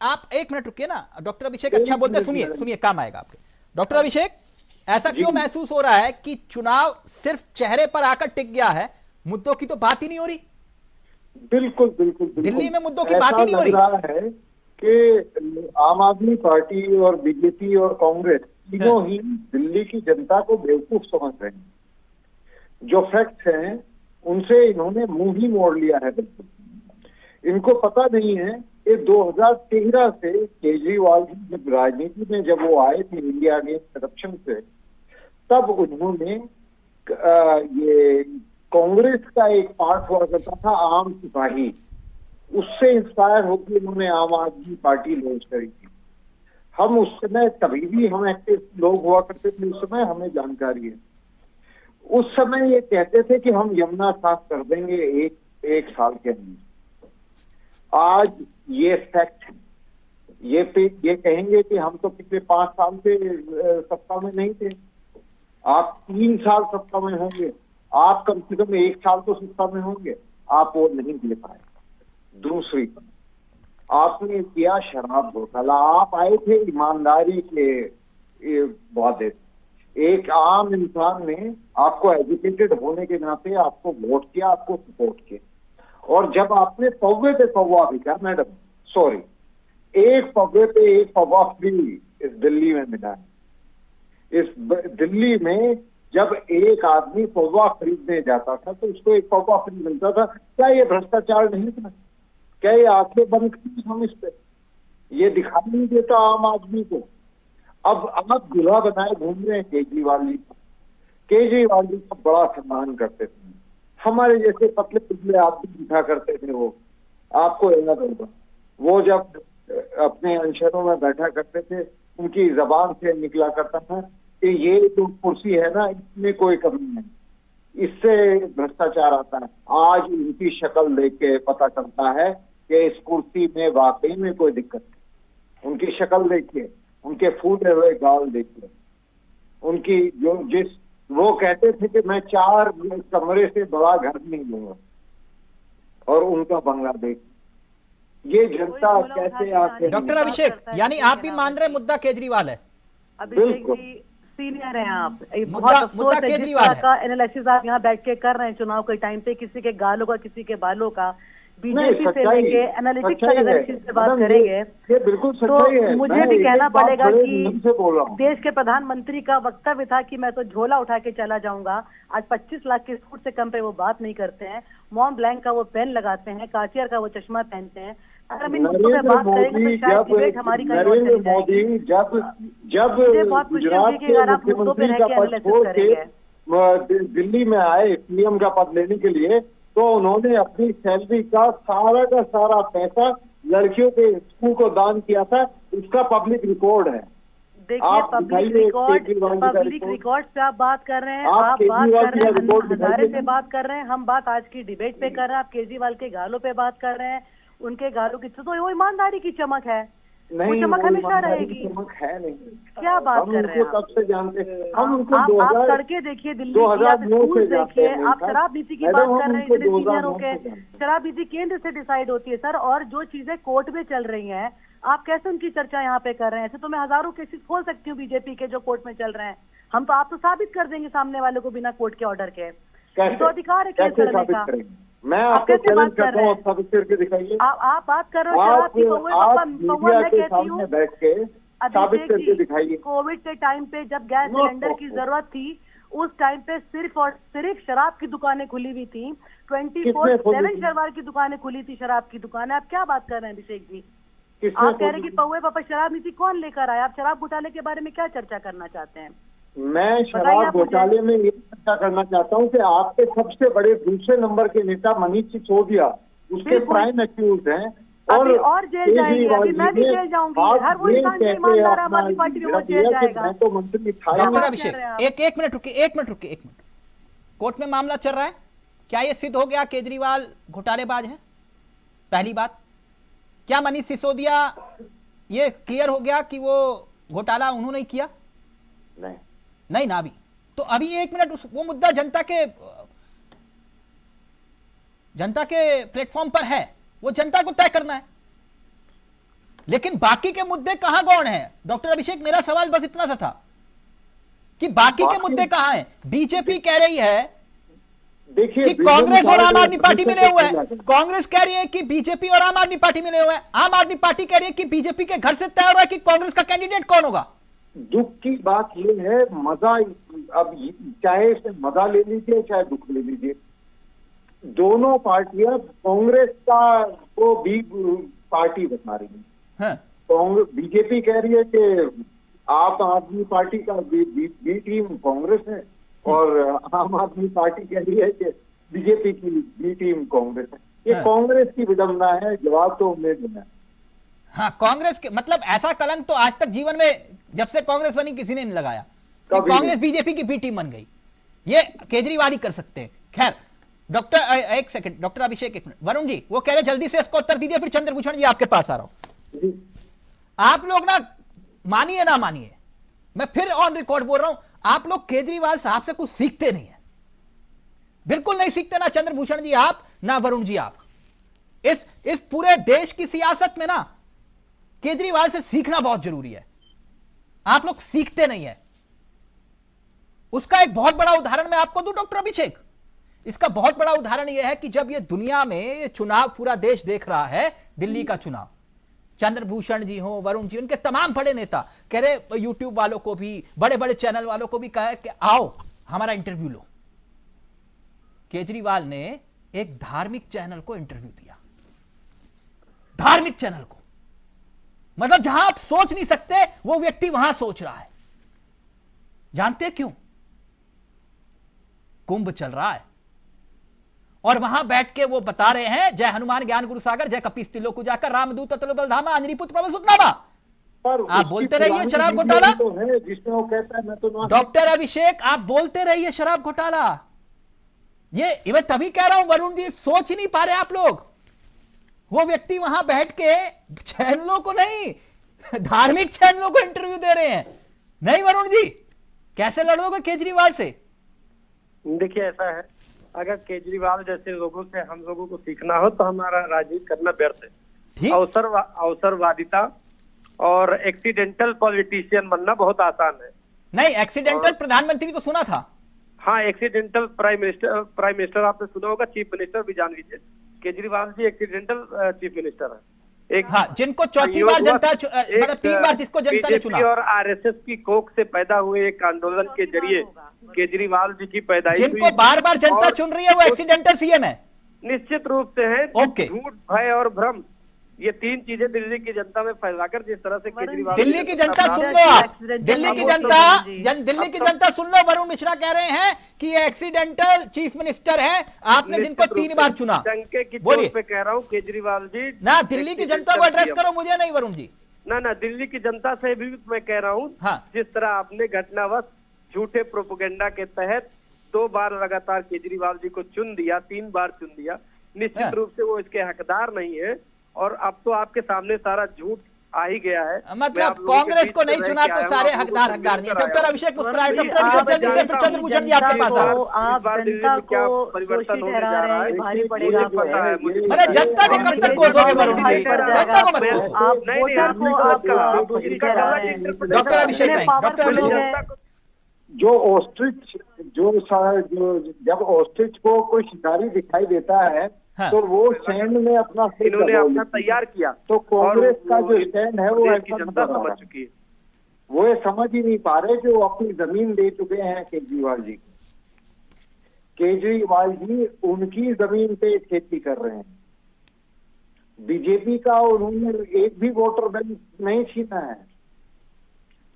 S1: आप एक मिनट रुकिए ना, डॉक्टर अभिषेक अच्छा बोलते, सुनिए काम आएगा आपके। डॉक्टर अभिषेक, ऐसा क्यों महसूस हो रहा है कि चुनाव सिर्फ चेहरे पर आकर टिक गया है, मुद्दों की तो बात ही नहीं हो रही?
S5: बिल्कुल बिल्कुल बिल्कुल।
S1: दिल्ली में मुद्दों की बात ही नहीं हो रही।
S5: ऐसा लग रहा है कि आम आदमी पार्टी और बीजेपी और कांग्रेस तीनों ही दिल्ली की जनता को बेवकूफ समझ रहे हैं। जो फैक्ट्स हैं उनसे इन्होंने मुंह ही मोड़ लिया है। बिल्कुल इनको पता नहीं है कि 2013 से केजरीवाल जी जब राजनीति में जब वो आए थे इंडिया अगेंस्ट करप्शन से, तब उन्होंने ये कांग्रेस का एक पार्ट हुआ करता था आम सिपाही, उससे इंस्पायर होकर उन्होंने आम आदमी पार्टी लॉन्च करी थी। हम उस समय तभी भी हम एक्टिव लोग हुआ करते थे, उस समय हमें जानकारी है। उस समय ये कहते थे कि हम यमुना साफ कर देंगे एक साल के अंदर। आज ये फैक्ट है, ये कहेंगे कि हम तो पिछले 5 साल से सत्ता में नहीं थे, आप 3 साल सत्ता में होंगे, आप कम से कम 1 साल तो सत्ता में होंगे, आप वो नहीं दे पाए। दूसरी आपने किया शराब घोटाला, आप आए थे ईमानदारी के वादे, एक आम इंसान ने आपको एजुकेटेड होने के नाते आपको वोट किया, आपको सपोर्ट किया, और जब आपने पौवे पे पौवा भी कहा, मैडम सॉरी, एक पौवे पे एक पौवा फ्री इस दिल्ली में मिला है। इस दिल्ली में जब एक आदमी पौवा खरीदने जाता था तो उसको एक पौवा फ्री मिलता था। क्या ये भ्रष्टाचार नहीं था? क्या ये आंखें बंद की हम इस पे? ये दिखाई नहीं देता आम आदमी को। अब आप दूल्हा बनाए घूम रहे हैं केजरीवाल जी को। केजरीवाल जी का बड़ा सम्मान करते थे, हमारे जैसे पतले पुतले आप भी दिखा करते थे। वो आपको याद होगा, वो जब अपने अनशनों में बैठा करते थे, उनकी जबान से निकला करता था कि ये जो कुर्सी है ना, इसमें कोई कमी नहीं, इससे भ्रष्टाचार आता है। आज उनकी शक्ल देख के पता चलता है कि इस कुर्सी में वाकई में कोई दिक्कत नहीं। उनकी शक्ल देखिए, उनके फूटे हुए गाल देखिए, उनकी जिस वो कहते थे कि मैं 4 कमरे से बड़ा घर नहीं लूंगा, और उनका बंगला देखिए। ये जनता कैसे आके।
S1: डॉक्टर अभिषेक, यानी आप भी मान रहे मुद्दा केजरीवाल है?
S3: अभिषेक जी सीनियर हैं आप,
S1: मुद्दा केजरीवाल
S3: का एनालिसिस आप यहाँ बैठ के कर रहे हैं चुनाव के टाइम पे, किसी के गालों का, किसी के बालों का, बीजेपी से लेके एनालिटिक्स तक अगर इस से बात करेंगे
S5: ये बिल्कुल सच्चाई है।
S3: तो मुझे भी कहना पड़ेगा कि
S5: बोल रहा हूं,
S3: देश के प्रधानमंत्री का वक्तव्य था कि मैं तो झोला उठा के चला जाऊंगा। आज 25 लाख के सूट से कम पे वो बात नहीं करते हैं, मॉन्ट ब्लैंक का वो पेन लगाते हैं, कार्टियर का वो चश्मा पहनते हैं। अगर हम इन मुद्दों पे बात करेंगे तो शायद डिबेट हमारी कहीं और चली जाएगी।
S5: मोदी जब
S3: बहुत खुशी होगी कि अगर आप मुद्दों पे रह के एनालिसिस करेंगे।
S5: दिल्ली में आए पीएम का पद लेने के लिए, तो उन्होंने अपनी सैलरी का सारा पैसा लड़कियों के स्कूल को दान किया था। उसका पब्लिक रिकॉर्ड है।
S3: देखिए, पब्लिक रिकॉर्ड पे आप बात कर रहे हैं, आप बात कर रहे हैं हजारे से बात कर रहे हैं, हम बात आज की डिबेट पे कर रहे हैं, आप केजरीवाल के गालों पे बात कर रहे हैं, उनके गालों की तो वो ईमानदारी की चमक है, वो चमक हमेशा रहेगी।
S5: चमक है नहीं,
S3: क्या बात कर रहे हैं
S5: कब से जानते हैं हम उनको।
S3: आप सड़कें देखिए दिल्ली की, आप स्कूल देखिए, आप शराब नीति की बात कर रहे हैं इतने सीनियर होके। शराब नीति केंद्र से डिसाइड होती है सर, और जो चीजें कोर्ट में चल रही हैं, आप कैसे उनकी चर्चा यहाँ पे कर रहे हैं? ऐसे तो मैं हजारों केसेस खोल सकती हूँ बीजेपी के जो कोर्ट में चल रहे हैं। हम तो आप तो साबित कर देंगे सामने वाले को बिना कोर्ट के ऑर्डर के। तो अधिकार है केस करने का।
S5: मैं आपको चैलेंज करता हूँ, साबित करके दिखाइए।
S3: आप बात कर रहे हो शराब की, मैं कहती हूँ
S5: बैठ के साबित करके दिखाइए।
S3: कोविड के टाइम पे जब गैस सिलेंडर की जरूरत थी, उस टाइम पे सिर्फ और सिर्फ शराब की दुकानें खुली हुई थी, 24/7 शराब की दुकानें खुली थी, शराब की दुकानें। आप क्या बात कर रहे हैं अभिषेक जी? आप कह रहे हैं कि पौवे पापा शराब नीति कौन लेकर आया? आप शराब घोटाले के बारे में क्या चर्चा करना चाहते हैं?
S5: मैं शराब घोटाले में ये चर्चा करना चाहता हूँ कि आपके सबसे बड़े दूसरे नंबर के नेता मनीष सिसोदिया उसके प्राइम एक्यूज हैं,
S3: और जेल जाएंगे। अभी मैं भी जेल जाऊंगी। हर वो इंसान जो ईमानदार आम आदमी पार्टी में वो जेल जाएगा।
S5: मैं तो मंत्री था।
S1: डॉक्टर अभिषेक, एक मिनट रुकिए। कोर्ट में मामला चल रहा है, क्या ये सिद्ध हो गया केजरीवाल घोटालेबाज है? पहली बात, क्या मनीष सिसोदिया ये क्लियर हो गया कि वो घोटाला उन्होंने किया? नहीं ना। अभी तो अभी 1 मिनट, वो मुद्दा जनता के प्लेटफॉर्म पर है, वो जनता को तय करना है। लेकिन बाकी के मुद्दे कहां गौण हैं? डॉक्टर अभिषेक, मेरा सवाल बस इतना सा था कि बाकी के मुद्दे कहां हैं? बीजेपी कह रही है कि कांग्रेस और आम आदमी पार्टी मिले हुए हैं। कांग्रेस कह रही है कि बीजेपी और आम आदमी पार्टी मिले हुए हैं। आम आदमी पार्टी कह रही है कि बीजेपी के घर से तय हो रहा है कि कांग्रेस का कैंडिडेट कौन होगा।
S5: दुख की बात यह है, मजा अब चाहे इसे मजा ले लीजिए चाहे दुख ले लीजिए, दोनों पार्टियां कांग्रेस का को बी पार्टी बता रही है।
S1: हाँ,
S5: कांग्रेस बीजेपी कह रही है कि आप आदमी पार्टी का बी टीम कांग्रेस है, और आम आदमी पार्टी कह रही है कि बीजेपी की बी टीम कांग्रेस है। ये
S1: हाँ।
S5: कांग्रेस की विडंबना है, जवाब तो उन्हें देना है।
S1: हाँ, कांग्रेस के मतलब ऐसा कलंक तो आज तक जीवन में जब से कांग्रेस बनी किसी ने नहीं लगाया कि
S5: कभी
S1: कांग्रेस
S5: नहीं।
S1: बीजेपी की बी टीम बन गई। ये केजरीवाल ही कर सकते हैं। खैर डॉक्टर एक सेकंड, डॉक्टर अभिषेक एक मिनट, वरुण जी वो कह रहे जल्दी से इसको उत्तर दीजिए, फिर चंद्रभूषण जी आपके पास आ रहा हूं।
S5: जी।
S1: आप लोग ना मानिए ना मानिए, मैं फिर ऑन रिकॉर्ड बोल रहा हूं, आप लोग केजरीवाल साहब से कुछ सीखते नहीं है, बिल्कुल नहीं सीखते, ना चंद्रभूषण जी आप, ना वरुण जी आप। इस पूरे देश की सियासत में ना केजरीवाल से सीखना बहुत जरूरी है। आप लोग सीखते नहीं है। उसका एक बहुत बड़ा उदाहरण मैं आपको दूं डॉक्टर अभिषेक। इसका बहुत बड़ा उदाहरण यह है कि जब ये दुनिया में ये चुनाव पूरा देश देख रहा है, दिल्ली का चुनाव, चंद्रभूषण जी हो, वरुण जी, उनके तमाम बड़े नेता कह रहे, यूट्यूब वालों को भी, बड़े बड़े चैनल वालों को भी कहा कि आओ हमारा इंटरव्यू लो। केजरीवाल ने एक धार्मिक चैनल को इंटरव्यू दिया, धार्मिक चैनल को, मतलब जहां आप सोच नहीं सकते वो व्यक्ति वहां सोच रहा है। जानते क्यों? कुंभ चल रहा है और वहां बैठ के वो बता रहे हैं जय हनुमान ज्ञान गुरु सागर, जय कपीस तिलों को जाकर, रामदूत अतुल बलधामा, अंजनी पुत्र प्रभु सुतनामा। आप बोलते रहिए शराब घोटाला,
S5: तो है जिसमें वो कहता है मैं तो
S1: डॉक्टर अभिषेक आप बोलते रहिए शराब घोटाला। ये मैं तभी कह रहा हूं वरुण जी, सोच ही नहीं पा रहे आप लोग। वो व्यक्ति वहां बैठ के चैनलों को नहीं, धार्मिक चैनलों को इंटरव्यू दे रहे हैं। नहीं वरुण जी, कैसे लड़ोगे केजरीवाल से?
S4: देखिए ऐसा है, अगर केजरीवाल जैसे लोगों से हम लोगों को सीखना हो तो हमारा राजनीति करना व्यर्थ है।
S1: ठीक।
S4: अवसरवादिता और एक्सीडेंटल पॉलिटिशियन बनना बहुत आसान है।
S1: नहीं, एक्सीडेंटल प्रधानमंत्री तो सुना था।
S4: हाँ, एक्सीडेंटल प्राइम मिनिस्टर आपने सुना होगा, चीफ मिनिस्टर भी जान लीजिए। Kejriwal ji accidental chief minister है। एक
S1: हाँ, जिनको चौथी बार जनता मतलब 3 बार जिसको जनता ने चुना,
S4: और आरएसएस की कोख से पैदा हुए एक आंदोलन के जरिए केजरीवाल जी की पैदाइश
S1: जिनको
S4: हुई।
S1: बार बार जनता
S4: और
S1: चुन रही है वो एक्सीडेंटल सीएम है।
S4: निश्चित रूप से है।
S1: ओके।
S4: झूठ, भय और भ्रम, ये 3 चीजें दिल्ली की जनता में फैलाकर जिस तरह से केजरीवाल,
S1: दिल्ली की जनता सुन लो, आप दिल्ली की जनता सुन लो, वरुण मिश्रा कह रहे हैं कि ये एक्सीडेंटल चीफ मिनिस्टर है, आपने जिनको 3 बार चुना।
S4: डंके की
S1: बोलिए
S4: चोट पे कह रहा हूँ, केजरीवाल जी
S1: ना, दिल्ली की जनता को एड्रेस करो, मुझे नहीं वरुण जी।
S4: ना दिल्ली की जनता से भी मैं कह रहा हूँ,
S1: हाँ।
S4: जिस तरह आपने घटनावश झूठे प्रोपेगेंडा के तहत 2 बार लगातार केजरीवाल जी को चुन दिया, 3 बार चुन दिया,
S1: हाँ।
S4: निश्चित रूप से वो इसके हकदार नहीं है। और अब तो आपके सामने सारा झूठ आ ही गया है।
S1: मतलब कांग्रेस को नहीं चुना तो सारे हकदार नहीं है। डॉक्टर अभिषेक मुस्कुराए, डॉक्टर अभिषेक जल्दी से, फिर चंद्रभूषण जी आपके पास आ रहा हूं।
S3: आप जनता को
S4: परिवर्तन होने
S3: ठहरा
S4: जा
S3: रहे
S4: रहा
S3: हैं,
S4: है,
S3: भारी पड़ेगा आपको।
S1: मैंने जनता को कब तक कोसोगे वरुण जी? जनता को मत कोसो।
S3: आप वोटर को आप दोषी ठहरा रहे हैं।
S1: डॉक्टर अभिषेक नहीं, डॉक्टर अभिषेक
S5: जब ऑस्ट्रिच को कोई शिकारी दिखाई देता है,
S1: हाँ।
S5: तो वो स्टैंड में अपना सिर
S4: इन्होंने
S5: दबा
S4: अपना
S5: लेती है।
S4: तैयार किया,
S5: तो कांग्रेस
S4: और
S5: का जो स्टैंड है वो
S4: देश की
S5: ऐसा
S4: जनता
S5: नजर आ रहा
S4: समझ
S5: है।
S4: चुकी है।
S5: वो ये समझ ही नहीं पा रहे कि वो अपनी जमीन दे चुके हैं केजरीवाल जी को। केजरीवाल जी उनकी जमीन पे खेती कर रहे हैं। बीजेपी का उन्होंने एक भी वोटर बैंक नहीं छीना है।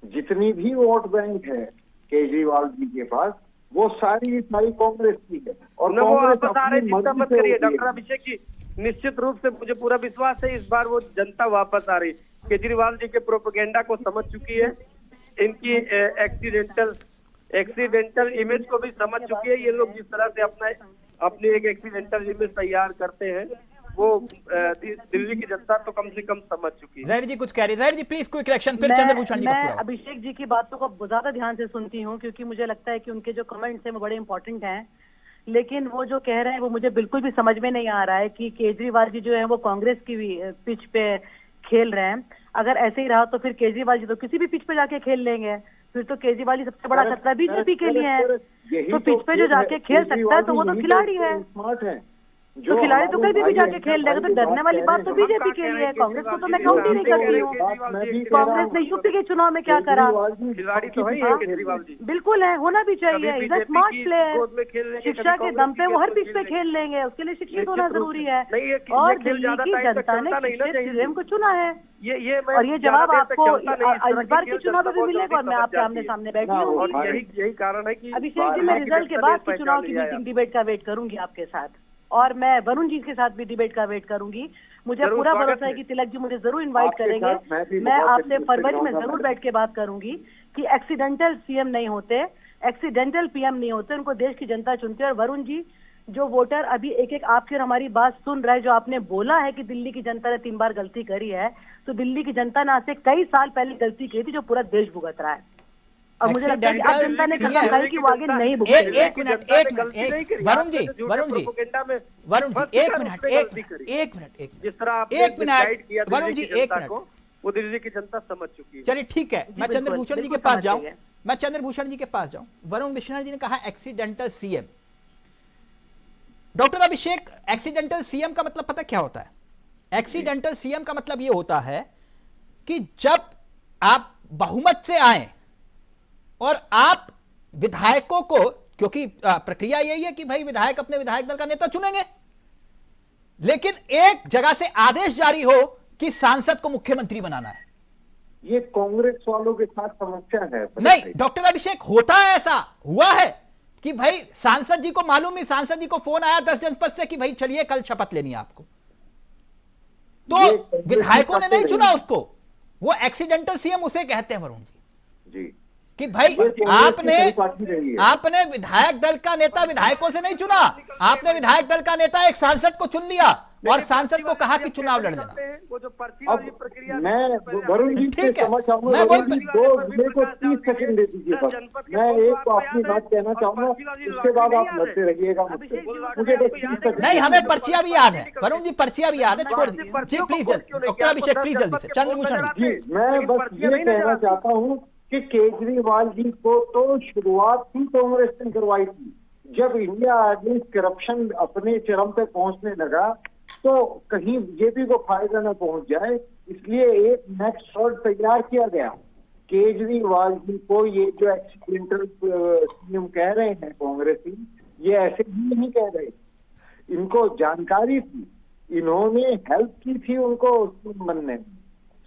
S5: जितनी भी वोट बैंक है केजरीवाल जी के पास, वो सारी कांग्रेस की है। और
S4: वो
S5: कांग्रेस
S4: वापस आ रहे,
S5: अपनी
S4: चिंता
S5: मर्जी
S4: मत
S5: से
S4: करिए
S5: होती है।
S4: डॉक्टर अभिषेक जी, निश्चित रूप से मुझे पूरा विश्वास है इस बार वो जनता वापस आ रही। केजरीवाल जी के प्रोपेगेंडा को समझ चुकी है, इनकी एक्सीडेंटल इमेज को भी समझ चुकी है। ये लोग जिस तरह से अपनी एक एक्सीडेंटल इमेज तैयार करते हैं, वो दिल्ली की जनता तो कम से कम समझ चुकी है।
S1: जहर जी कुछ कह रही, जहर जी प्लीज क्विक रिएक्शन, फिर चंद्रभूषण जी का
S3: मैं
S1: पूरा।
S3: अभिषेक जी की बातों को ज्यादा ध्यान से सुनती हूँ, क्योंकि मुझे लगता है कि उनके जो कमेंट्स हैं वो बड़े इंपॉर्टेंट हैं। लेकिन वो जो कह रहे हैं वो मुझे बिल्कुल भी समझ में नहीं आ रहा है कि केजरीवाल जी जो है वो कांग्रेस की भी पिच पे खेल रहे हैं। अगर ऐसे ही रहा तो फिर केजरीवाल जी तो किसी भी पिच पे जाके खेल लेंगे। फिर तो केजरीवाल जी सबसे बड़ा खतरा बीजेपी के लिए है। तो पिच पे जो जाके खेल सकता है तो वो तो खिलाड़ी है।
S5: स्मार्ट है।
S3: तो खिलाड़ी तो कहीं भी जाके खेल लेगा, तो डरने वाली बात तो बीजेपी के लिए है। कांग्रेस को तो मैं काउंट ही नहीं करती हूँ। कांग्रेस ने यूपी के चुनाव में क्या करा?
S4: खिलाड़ी तो है ही केजरीवाल जी,
S3: बिल्कुल है, होना भी चाहिए। इधर स्मार्ट प्लेयर, शिक्षा के दम पे वो हर पिच पे खेल लेंगे, उसके लिए शिक्षित होना जरूरी है। और दिल्ली की जनता ने सीएम को चुना है, और ये जवाब आपको इस बार के चुनाव में भी मिलेगा। और मैं आपके आमने सामने बैठी हूँ,
S4: और यही कारण है कि
S3: अभिषेक जी मैं रिजल्ट के बाद के चुनाव की मीटिंग डिबेट का वेट करूंगी आपके साथ, और मैं वरुण जी के साथ भी डिबेट का वेट करूंगी। मुझे पूरा भरोसा है कि तिलक जी मुझे जरूर इनवाइट करेंगे। मैं आपसे फरवरी में जरूर बैठ के बात करूंगी कि एक्सीडेंटल सीएम नहीं होते, एक्सीडेंटल पीएम नहीं होते, उनको देश की जनता चुनती है। और वरुण जी, जो वोटर अभी एक एक आपकी और हमारी बात सुन रहे हैं, जो आपने बोला है कि दिल्ली की जनता ने 3 बार गलती करी है, तो दिल्ली की जनता ने आज से कई साल पहले गलती की थी जो पूरा देश भुगत रहा है। और मुझे लगता है कि अब जनता ने कसम खाई कि वो आगे नहीं भुगतेगी।
S1: एक मिनट वरुण जी एक मिनट
S4: वो दिल्ली की जनता समझ चुकी है।
S1: चलिए ठीक है, मैं चंद्रभूषण जी के पास जाऊं। वरुण मिश्रा जी ने कहा एक्सीडेंटल सीएम। डॉक्टर अभिषेक, एक्सीडेंटल सीएम का मतलब पता क्या होता है? एक्सीडेंटल सीएम का मतलब यह होता है कि जब आप बहुमत से आए और आप विधायकों को, क्योंकि प्रक्रिया यही है कि भाई विधायक अपने विधायक दल का नेता चुनेंगे, लेकिन एक जगह से आदेश जारी हो कि सांसद को मुख्यमंत्री बनाना है।
S5: ये कांग्रेस वालों के साथ समस्या है।
S1: नहीं डॉक्टर अभिषेक, होता है, ऐसा हुआ है कि भाई सांसद जी को मालूम ही, सांसद जी को फोन आया 10 जनपद से कि भाई चलिए कल शपथ लेनी है आपको, तो विधायकों ने नहीं चुना उसको। वो एक्सीडेंटल सीएम उसे कहते हैं वरुण जी कि भाई आपने विधायक दल का नेता विधायकों से नहीं चुना, आपने विधायक दल का नेता एक सांसद को चुन लिया और सांसद को कहा कि चुनाव लड़ लेना।
S4: वो जो पर्ची वाली प्रक्रिया,
S5: मैं वरुण जी से क्षमा चाहूंगा, 2 को 30 सेकंड दे दीजिए बस। मैं एक अपनी बात कहना चाहूंगा, उसके बाद आप लड़ते रहिएगा मुझसे। मुझे बस 30 सेकंड।
S1: नहीं, हमें पर्चियां भी याद है वरुण जी, पर्चियां भी याद है, छोड़ दीजिए जी प्लीज। डॉक्टर अभिषेक प्लीज जल्दी से। चंद्रभूषण
S5: जी, मैं बस ये कहना चाहता हूँ कि केजरीवाल जी को तो शुरुआत ही कांग्रेस ने करवाई थी। जब इंडिया अगेंस्ट करप्शन अपने चरम पे पहुंचने लगा तो कहीं बीजेपी को फायदा न पहुंच जाए, इसलिए एक नेक्स्ट शॉट तैयार किया गया। केजरीवाल जी को ये जो एक्सीडेंटल सीएम कह रहे हैं कांग्रेसी, ये ऐसे ही नहीं कह रहे, इनको जानकारी थी, इन्होंने हेल्प की थी उनको सीएम बनने में।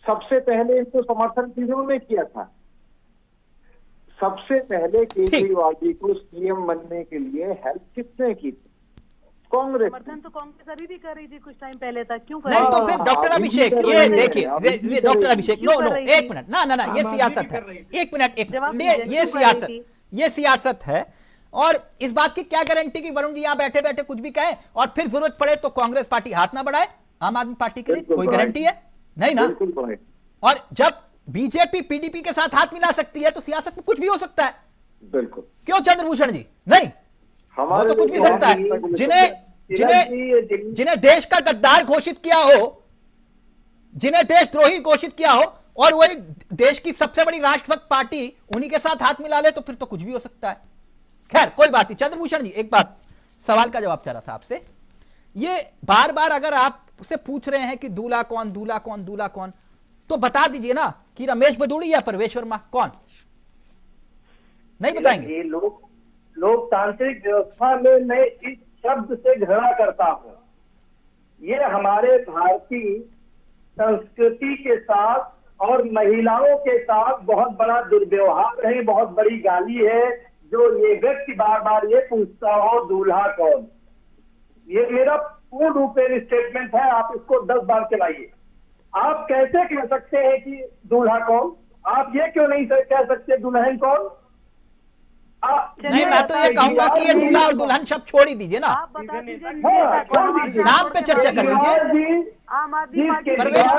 S5: सबसे पहले इनको समर्थन किन्होंने किया था? सबसे पहले केजरीवाल जी को सीएम बनने के लिए हेल्प किसने की थी? कांग्रेस।
S3: समर्थन तो कांग्रेस अभी भी कर रही थी कुछ टाइम पहले तक, क्यों कर
S1: नहीं तो फिर डॉक्टर अभिषेक ये देखिए, डॉक्टर अभिषेक नो एक मिनट, ना ये सियासत है। एक मिनट, ये सियासत है। और इस बात की क्या गारंटी कि वरुण जी यहाँ बैठे बैठे कुछ भी कहें और फिर जरूरत पड़े तो कांग्रेस पार्टी हाथ ना बढ़ाए आम आदमी पार्टी के लिए? कोई गारंटी है नहीं ना। और जब बीजेपी पीडीपी के साथ हाथ मिला सकती है तो सियासत में कुछ भी हो सकता है।
S5: बिल्कुल।
S1: क्यों चंद्रभूषण जी? नहीं, वो तो कुछ भी सकता है। जिन्हें देश का गद्दार घोषित किया हो, जिन्हें देशद्रोही घोषित किया हो, और वही देश की सबसे बड़ी राष्ट्रभक्त पार्टी उन्हीं के साथ हाथ मिला ले तो फिर तो कुछ भी हो सकता है। खैर कोई बात नहीं। चंद्रभूषण जी, एक बात, सवाल का जवाब चाह रहा था आपसे। ये बार बार अगर आपसे पूछ रहे हैं कि दूल्हा कौन, दूल्हा कौन, दूल्हा कौन, तो बता दीजिए ना कि रमेश भदौड़ी या परवेश वर्मा, कौन? नहीं बताएंगे?
S2: ये लोकतांत्रिक व्यवस्था में मैं इस शब्द से घृणा करता हूं। ये हमारे भारतीय संस्कृति के साथ और महिलाओं के साथ बहुत बड़ा दुर्व्यवहार है, बहुत बड़ी गाली है जो ये व्यक्ति बार बार ये पूछता हो दूल्हा कौन। ये मेरा पूर्ण रूप में स्टेटमेंट है, आप इसको 10 बार चलाइए। आप कैसे कह सकते हैं कि दूल्हा कौन? आप ये क्यों नहीं कह सकते दुल्हन कौन?
S1: नहीं, मैं तो ये कहूंगा कि ये दूल्हा और दुल्हन शब्द छोड़ ही दीजिए ना, नाम पे चर्चा कर लीजिए। परवेश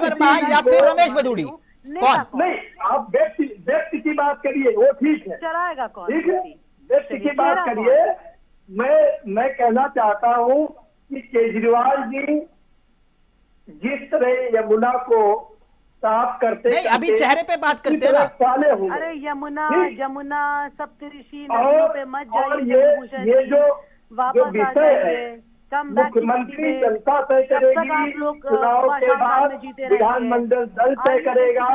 S1: वर्मा या फिर रमेश भदौड़ी, कौन?
S2: नहीं, आप व्यक्ति की बात करिए, वो ठीक है,
S3: चलाएगा कौन?
S2: ठीक है, व्यक्ति की बात करिए। मैं कहना चाहता हूँ कि केजरीवाल जी जिस तरह यमुना को साफ करते
S1: नहीं, अभी चेहरे पे बात करते हैं ना।
S3: अरे यमुना सप्तऋषि नदियों पे मत जाइए।
S2: ये जो
S3: वापस आ
S2: विषय है
S3: जाएंगे, कम बैक
S2: मुख्यमंत्री जनता तय करेगी, चुनाव के बाद विधानमंडल दल तय करेगा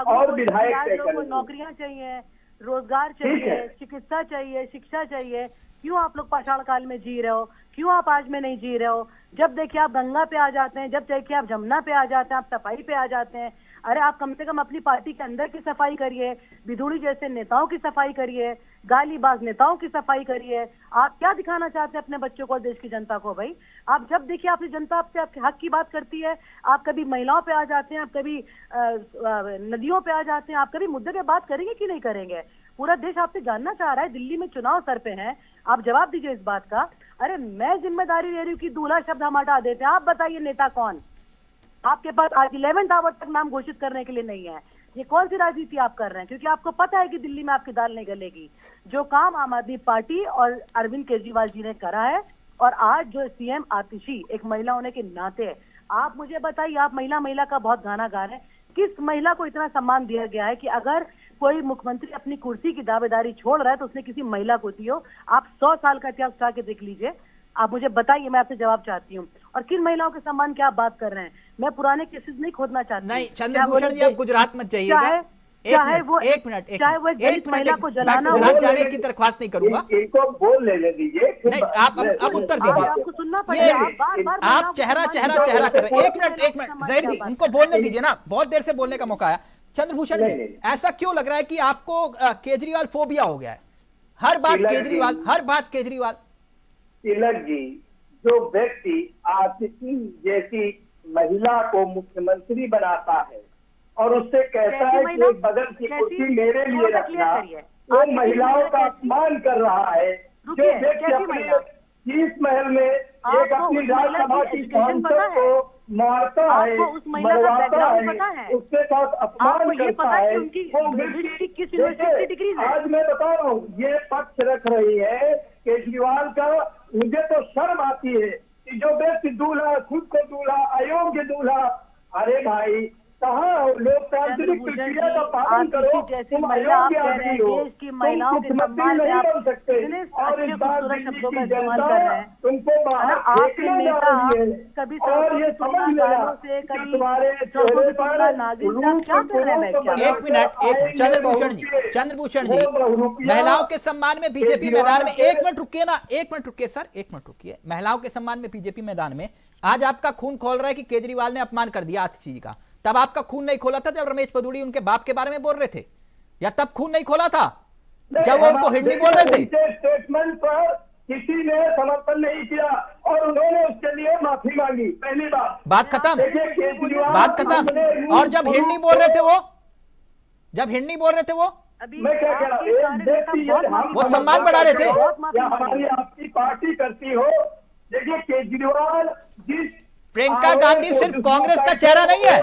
S2: और विधायक तय करेंगे।
S3: नौकरियां चाहिए, रोजगार
S2: ठीक
S3: चाहिए,
S2: है।
S3: चिकित्सा चाहिए, शिक्षा चाहिए। क्यों आप लोग पाषाण काल में जी रहे हो? क्यों आप आज में नहीं जी रहे हो? जब देखिए आप गंगा पे आ जाते हैं, जब देखिए आप जमुना पे आ जाते हैं, आप सफाई पे आ जाते हैं। अरे आप कम से कम अपनी पार्टी के अंदर की सफाई करिए, विधुड़ी जैसे नेताओं की सफाई करिए, गालीबाज नेताओं की सफाई करिए। आप क्या दिखाना चाहते हैं अपने बच्चों को और देश की जनता को भाई? आप जब देखिए आपकी जनता आपसे आपके हक की बात करती है, आप कभी महिलाओं पे आ जाते हैं, आप कभी नदियों पे आ जाते हैं, आप कभी मुद्दे पे बात करेंगे कि नहीं करेंगे? पूरा देश आपसे जानना चाह रहा है। दिल्ली में चुनाव सर पे हैं, आप जवाब दीजिए इस बात का। अरे मैं जिम्मेदारी ले रही हूँ कि दूल्हा शब्द हम हटा देते हैं। आप बताइए नेता कौन? आपके पास आज 11th आवर तक नाम घोषित करने के लिए नहीं है। ये कौन सी राजनीति आप कर रहे हैं? क्योंकि आपको पता है कि दिल्ली में आपकी दाल नहीं गलेगी। जो काम आम आदमी पार्टी और अरविंद केजरीवाल जी ने करा है, और आज जो सीएम आतिशी एक महिला होने के नाते, आप मुझे बताइए, आप महिला का बहुत गाना गा रहे हैं, किस महिला को इतना सम्मान दिया गया है कि अगर कोई मुख्यमंत्री अपनी कुर्सी की दावेदारी छोड़ रहा है तो उसने किसी महिला को दी हो? आप 100 साल का इतिहास उठा के देख लीजिए, आप मुझे बताइए, मैं आपसे जवाब चाहती हूँ। और किन महिलाओं के सम्मान की आप बात कर रहे हैं? मैं पुराने केसेस नहीं खोदना चाहती।
S1: नहीं चंद्रभूषण जी, आप गुजरात मत जाइएगा। एक मिनट गुजरात जाने की दरख्वास्त नहीं करूंगा।
S2: इनको बोल लेने दीजिए।
S1: नहीं, आप अब उत्तर दीजिए।
S3: आपको सुनना पड़ेगा।
S1: आप चेहरा कर रहे हैं। एक मिनट जहीर जी, उनको बोलने दीजिए ना, बहुत देर से बोलने का मौका आया। चंद्रभूषण जी, ऐसा क्यों लग रहा है कि आपको केजरीवाल फोबिया हो गया है? हर बात केजरीवाल।
S2: तिलक जी, जो व्यक्ति आतिशी जैसी महिला को मुख्यमंत्री बनाता है और उससे कहता है कि बगल की कुर्सी मेरे लिए रखना, वो महिलाओं का अपमान कर रहा है। जो व्यक्ति अपने शीश महल में एक अपनी राज्यसभा की सांसद को मारता है, मरवाता है, उसके साथ अपमान करता है, वो व्यक्ति, आज मैं बता रहा हूँ, ये पक्ष रख रही है केजरीवाल का। मुझे तो शर्म आती है कि जो व्यक्ति दूल्हा, खुद को दूल्हा, अयोग्य दूल्हा, अरे भाई कहाँ लोकतांत्रिक प्रक्रिया का पालन करो। तुम अयोग्य आदमी हो, तुम मुख्यमंत्री नहीं बन सकते, और इस बार दिल्ली की जनता तुमको बाहर फेंकने जा रही है। और ये समझ लेना कि तुम्हारे चेहरे पर
S1: एक मिनट चंद्रभूषण जी, महिलाओं के सम्मान में बीजेपी मैदान में, एक मिनट रुकिए सर, एक मिनट रुकिए। महिलाओं के सम्मान में बीजेपी मैदान में आज आपका खून खोल रहा है कि केजरीवाल ने अपमान कर दिया आतिशी जी का। तब आपका खून नहीं खोला था जब रमेश पदूड़ी उनके बाप के बारे में बोल रहे थे, या तब खून नहीं खोला था जब वो उनको हिंदी बोल रहे थे?
S2: स्टेटमेंट पर किसी ने समर्थन नहीं किया और उन्होंने उसके लिए माफी मांगी, पहली बात खत्म।
S1: और जब हिंदी बोल रहे थे वो,
S2: मैं क्या कह रहा हूँ,
S1: वो सम्मान बढ़ा रहे थे।
S2: या हमारी आपकी पार्टी करती हो। देखिए केजरीवाल जिस
S1: प्रियंका गांधी सिर्फ कांग्रेस का चेहरा नहीं है,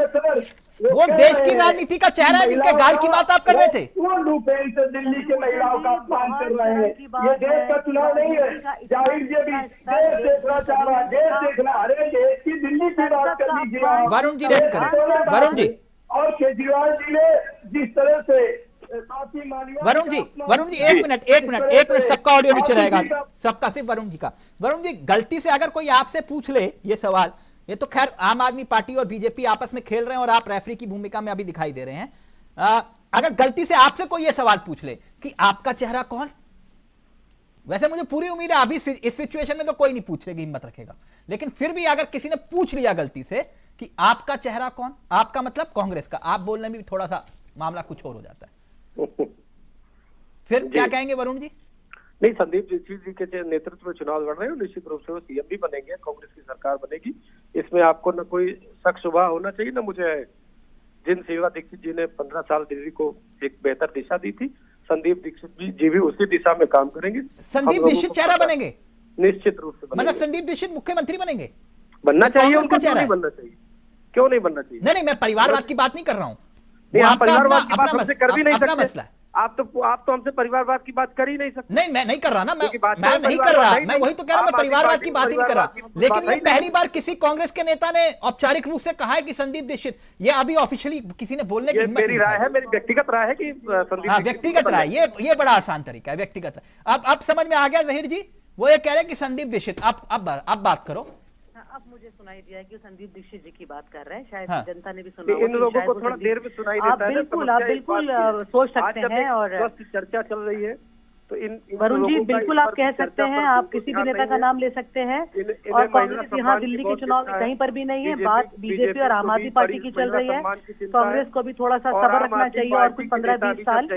S1: वो देश की राजनीति का चेहरा है, जिनके गाल की बात आप कर रहे थे।
S2: रूपेण से दिल्ली की महिलाओं का अपमान कर रहे हैं। ये देश का चुनाव नहीं है। जाहिर जी भी देश देखना चाह रहा है, देश देखना। अरे देश की दिल्ली की बात कर लीजिए।
S1: वरुण जी रेड करें, वरुण जी।
S2: और केजरीवाल जी ने जिस तरह से
S1: वरुण जी एक मिनट सबका ऑडियो नहीं चलाएगा, सबका सिर्फ वरुण जी का। वरुण जी, गलती से अगर कोई आपसे पूछ ले ये सवाल, ये तो खैर आम आदमी पार्टी और बीजेपी आपस में खेल रहे हैं और आप रेफरी की भूमिका में अभी दिखाई दे रहे हैं। अगर गलती से आपसे कोई ये सवाल पूछ ले कि आपका चेहरा कौन, वैसे मुझे पूरी उम्मीद है अभी इस सिचुएशन में तो कोई नहीं पूछने की हिम्मत रखेगा, लेकिन फिर भी अगर किसी ने पूछ लिया गलती से कि आपका चेहरा कौन, आपका मतलब कांग्रेस का, आप बोलने में भी थोड़ा सा मामला कुछ और हो जाता है। फिर क्या कहेंगे वरुण जी?
S4: नहीं, संदीप दीक्षित जी के नेतृत्व में चुनाव लड़ रहे हैं, निश्चित रूप से वो सीएम भी बनेंगे, कांग्रेस की सरकार बनेगी, इसमें आपको न कोई शक शुबा होना चाहिए न मुझे है। जिन शीला दीक्षित जी ने 15 साल दिल्ली को एक बेहतर दिशा दी थी, संदीप दीक्षित जी भी उसी दिशा में काम करेंगे।
S1: संदीप दीक्षित चेहरा बनेंगे?
S4: निश्चित रूप से बनेंगे।
S1: मतलब संदीप दीक्षित मुख्यमंत्री बनेंगे?
S4: बनना चाहिए, उनको क्यों नहीं बनना चाहिए? क्यों नहीं बनना चाहिए?
S1: नहीं, मैं परिवारवाद की बात नहीं कर रहा हूँ।
S4: परिवारवाद की बात हमसे कर भी नहीं सकते।
S1: मसला है।
S4: आप तो हमसे परिवारवाद की बात कर ही नहीं सकते।
S1: नहीं, मैं नहीं कर रहा ना, मैं नहीं कर रहा, मैं वही तो कह रहा हूं, मैं परिवारवाद की बात ही नहीं कर रहा। लेकिन ये पहली बार किसी कांग्रेस के नेता ने औपचारिक रूप से कहा है कि संदीप दीक्षित, ये अभी ऑफिशियली किसी ने बोलने की हिम्मत नहीं।
S4: मेरी राय है, मेरी व्यक्तिगत राय है कि
S1: व्यक्तिगत राय, ये बड़ा आसान तरीका है, व्यक्तिगत राय। अब समझ में आ गया जहीर जी वो ये कह रहे हैं कि संदीप दीक्षित, आप बात करो।
S3: अब मुझे सुनाई दिया है कि संदीप दीक्षित जी की बात कर रहे हैं, शायद
S1: हाँ।
S3: जनता ने भी सुना
S4: इन लोगों को थोड़ा देर में सुनाई देता है।
S3: आप बिल्कुल सोच सकते हैं। और
S4: चर्चा चल रही है तो
S3: वरुण जी बिल्कुल आप कह सकते हैं, आप किसी भी नेता का नाम ले सकते हैं। और कांग्रेस यहाँ दिल्ली के चुनाव में कहीं पर भी नहीं है, बात बीजेपी और आम आदमी पार्टी की चल रही है। कांग्रेस को भी थोड़ा सा सब्र रखना चाहिए और कुछ 15-20 साल,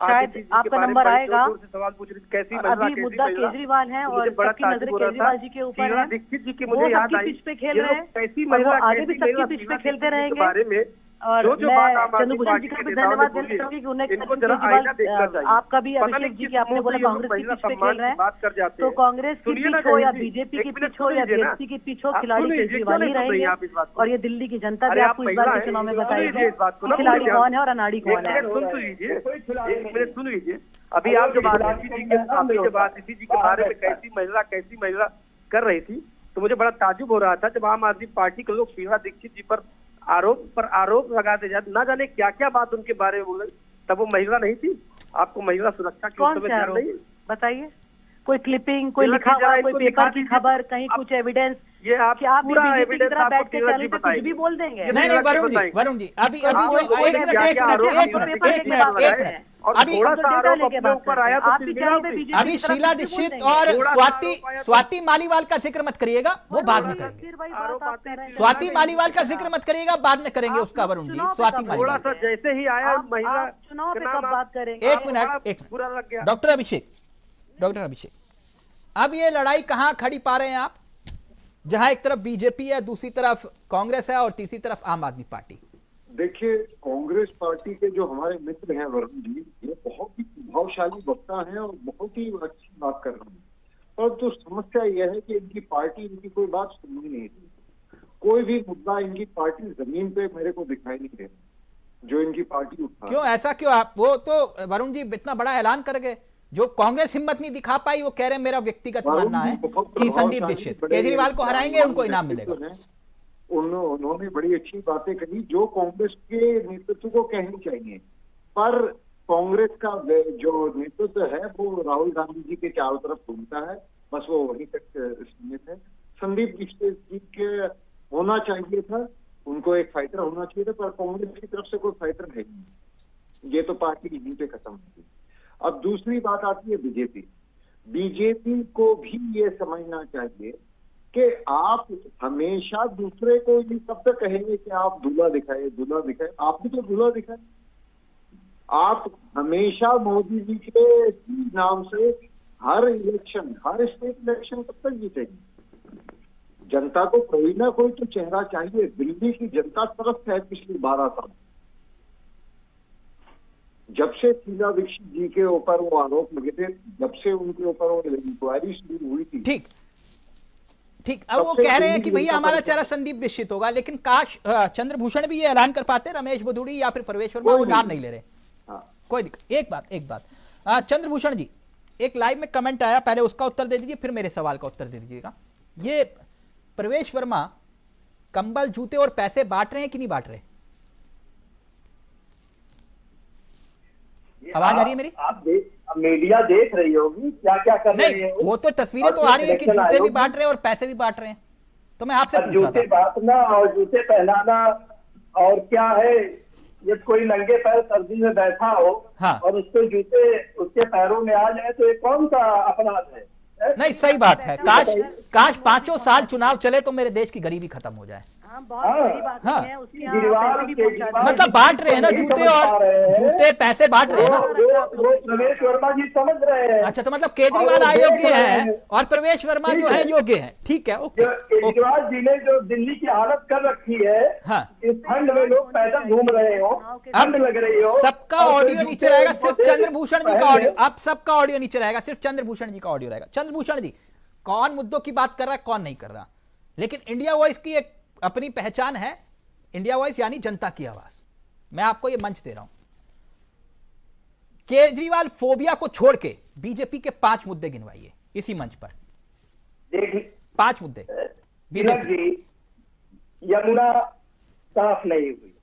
S3: शायद आपका नंबर आएगा।
S4: सवाल पूछ रही कैसी
S3: अभी मुद्दा केजरीवाल है और सबकी नजरें केजरीवाल जी के ऊपर है।
S4: दीक्षित जी की
S3: वो
S4: मुझे याद
S3: सबकी
S4: आई
S3: पिच पे खेल रहे हैं
S4: कैसी
S3: और वो
S4: महिला
S3: आगे भी सबकी पिच पे खेलते रहेंगे।
S4: बारे में
S3: और
S4: जो
S3: मैं
S4: बात आम आदमी
S3: चंद्रभूषण जी
S4: पार्टी
S3: का
S4: के
S3: भी
S4: नेताओं ने
S3: धन्यवाद
S4: बोली
S3: देना चाहूंगी कि उन्हें
S4: इनको जरा आईना देखना चाहिए।
S3: आपका भी
S4: पता
S3: अभिषेक
S4: नहीं
S3: जी
S4: किस
S3: की आपने
S4: मुंह
S3: बोला
S4: से ये लोग
S3: कांग्रेस की
S4: महिला
S3: पिच पे
S4: सम्मान
S3: खेल रहे
S4: की बात कर
S3: हैं,
S4: जाते
S3: तो
S4: हैं।
S3: कांग्रेस की
S4: सुनिए ना
S3: पिच हो या
S4: जहीर जी,
S3: बीजेपी की
S4: एक मिनट
S3: पिच हो या
S4: सुन लीजिए ना।
S3: बीएसपी की पिच हो,
S4: आप
S3: खिलाड़ी
S4: सुन लीजिए,
S3: केजरीवाल ही
S4: क्यों नहीं सुन रही
S3: रहेंगे।
S4: आप इस बात को?
S3: और ये दिल्ली की जनता भी
S4: अरे आप
S3: आपको इस
S4: महिला
S3: बार
S4: हैं,
S3: के चुनाव में
S4: सुन लीजिए
S3: बताएगी
S4: इस बात को ना,
S3: कि खिलाड़ी
S4: बोलिए।
S3: कौन है और अनाड़ी कौन है।
S4: एक मिनट सुन लीजिए। अभी आप जब आदित्य जी के बारे में कैसी महिला कर रही थी तो मुझे बड़ा ताजुब हो रहा था जब आम आदमी पार्टी के लोग शीला दीक्षित जी पर आरोप लगाते जाते, ना जाने क्या क्या बात उनके बारे में बोले। तब वो महिला नहीं थी। आपको महिला सुरक्षा की
S3: कौन से आरोप बताइए? कोई क्लिपिंग, कोई लिखा हुआ, कोई पेपर की खबर, कहीं कुछ एविडेंस?
S4: ये आप
S3: आप
S4: पूरा
S3: बीजेपी की
S4: एविडेंस
S3: तरह
S4: आपको
S3: बैठ के
S4: टीआर
S3: चैनल
S4: जी
S3: पे कुछ
S4: बताएंगे।
S3: भी बोल देंगे?
S1: नहीं नहीं वरुण जी अभी जो एक मिनट
S4: ऊपर आया तो
S1: अभी शीला दीक्षित और स्वाति मालीवाल का जिक्र मत करिएगा, वो बाद में करेंगे। स्वाति मालीवाल का जिक्र मत करिएगा, बाद में करेंगे उसका वरुण जी। स्वाति
S4: थोड़ा
S1: मालीवाल
S4: सा जैसे ही आया महिला
S3: चुनाव पे कब बात करेंगे?
S1: एक मिनट
S4: बुरा लग गया।
S1: डॉक्टर अभिषेक अब ये लड़ाई कहां खड़ी पा रहे हैं आप, जहां एक तरफ बीजेपी है, दूसरी तरफ कांग्रेस है और तीसरी तरफ आम आदमी पार्टी?
S5: देखिए, कांग्रेस पार्टी के जो हमारे मित्र हैं वरुण जी, ये बहुत ही प्रभावशाली वक्ता हैं और बहुत ही अच्छी बात कर रहे हैं। पर तो समस्या यह है कि इनकी पार्टी इनकी कोई बात सुन ही नहीं रही। कोई भी मुद्दा इनकी पार्टी जमीन पे मेरे को दिखाई नहीं दे जो इनकी पार्टी उठा।
S1: क्यों ऐसा क्यों? आप वो तो वरुण जी इतना बड़ा ऐलान कर गए, जो कांग्रेस हिम्मत नहीं दिखा पाई वो कह रहे हैं मेरा व्यक्तिगत मानना है कि संदीप दीक्षित केजरीवाल को हराएंगे, उनको इनाम मिलेगा।
S5: उन्होंने बड़ी अच्छी बातें कही जो कांग्रेस के नेतृत्व को कहनी चाहिए, पर कांग्रेस का जो नेतृत्व है वो राहुल गांधी जी के चारों तरफ घूमता है, बस वो वहीं तक सीमित है। संदीप दीक्षित जी के होना चाहिए था, उनको एक फाइटर होना चाहिए था, पर कांग्रेस की तरफ से कोई फाइटर है नहीं। ये तो पार्टी यहीं पे खत्म होगी। अब दूसरी बात आती है बीजेपी को भी ये समझना चाहिए कि आप हमेशा दूसरे को ये कब तक कहेंगे कि आप दूल्हा दिखाए। आप भी तो दूल्हा दिखाए। आप हमेशा मोदी जी के नाम से हर स्टेट इलेक्शन कब तक जीतेंगे? जनता को कोई ना कोई तो चेहरा चाहिए। दिल्ली की जनता त्रस्त है पिछले 12 साल, जब से शीला दीक्षित जी के ऊपर वो आरोप लगे थे, जब से उनके ऊपर वो इंक्वायरी शुरू हुई थी।
S1: ठीक अब वो कह रहे हैं कि भैया हमारा चेहरा संदीप दीक्षित होगा, लेकिन काश चंद्रभूषण भी ये ऐलान कर पाते, रमेश बदूड़ी या फिर प्रवेश वर्मा, वो नाम नहीं ले रहे। कोई दिक्कत। एक बात चंद्रभूषण जी, एक लाइव में कमेंट आया, पहले उसका उत्तर दे दीजिए फिर मेरे सवाल का उत्तर दे दीजिएगा। ये प्रवेश वर्मा कंबल, जूते और पैसे बांट रहे हैं कि नहीं बांट रहे? आवाज आ रही है मेरी?
S2: आप मीडिया देख रही होगी क्या क्या कर रही है
S1: वो तो तस्वीरें तो आ रही है कि जूते भी बांट रहे हैं और पैसे भी बांट रहे हैं। तो मैं आपसे पूछ रहा था,
S2: जूते बांटना और जूते पहनाना और क्या है? ये कोई नंगे पैर सर्दी में बैठा हो और उसको जूते उसके पैरों में आ जाए तो ये कौन सा अपराध है?
S1: नहीं, सही बात है। काश 5 साल चुनाव चले तो मेरे देश की गरीबी खत्म हो जाए। मतलब बांट रहे हैं ना जूते पैसे बांट रहे हैं ना।
S2: प्रवेश वर्मा जी समझ रहे हैं।
S1: अच्छा, तो मतलब केजरीवाल अयोग्य है और प्रवेश वर्मा जो है योग्य है। ठीक है, ओके।
S2: केजरीवाल जी ने जो दिल्ली की हालत कर रखी है, इस ठंड में लोग पैदल घूम रहे हो, ठंड लग रही हो।
S1: सबका ऑडियो नीचे रहेगा, सिर्फ चंद्रभूषण जी का ऑडियो। अब सबका ऑडियो नीचे रहेगा, सिर्फ चंद्रभूषण जी का ऑडियो रहेगा। चंद्रभूषण जी, कौन मुद्दों की बात कर रहा है, कौन नहीं कर रहा, लेकिन इंडिया वॉइस की एक अपनी पहचान है। इंडिया वॉइस यानी जनता की आवाज। मैं आपको यह मंच दे रहा हूं। केजरीवाल फोबिया को छोड़ के बीजेपी के 5 मुद्दे गिनवाइए इसी मंच पर।
S2: देखिए
S1: 5 मुद्दे।
S2: बीजेपी, यमुना साफ नहीं हुई,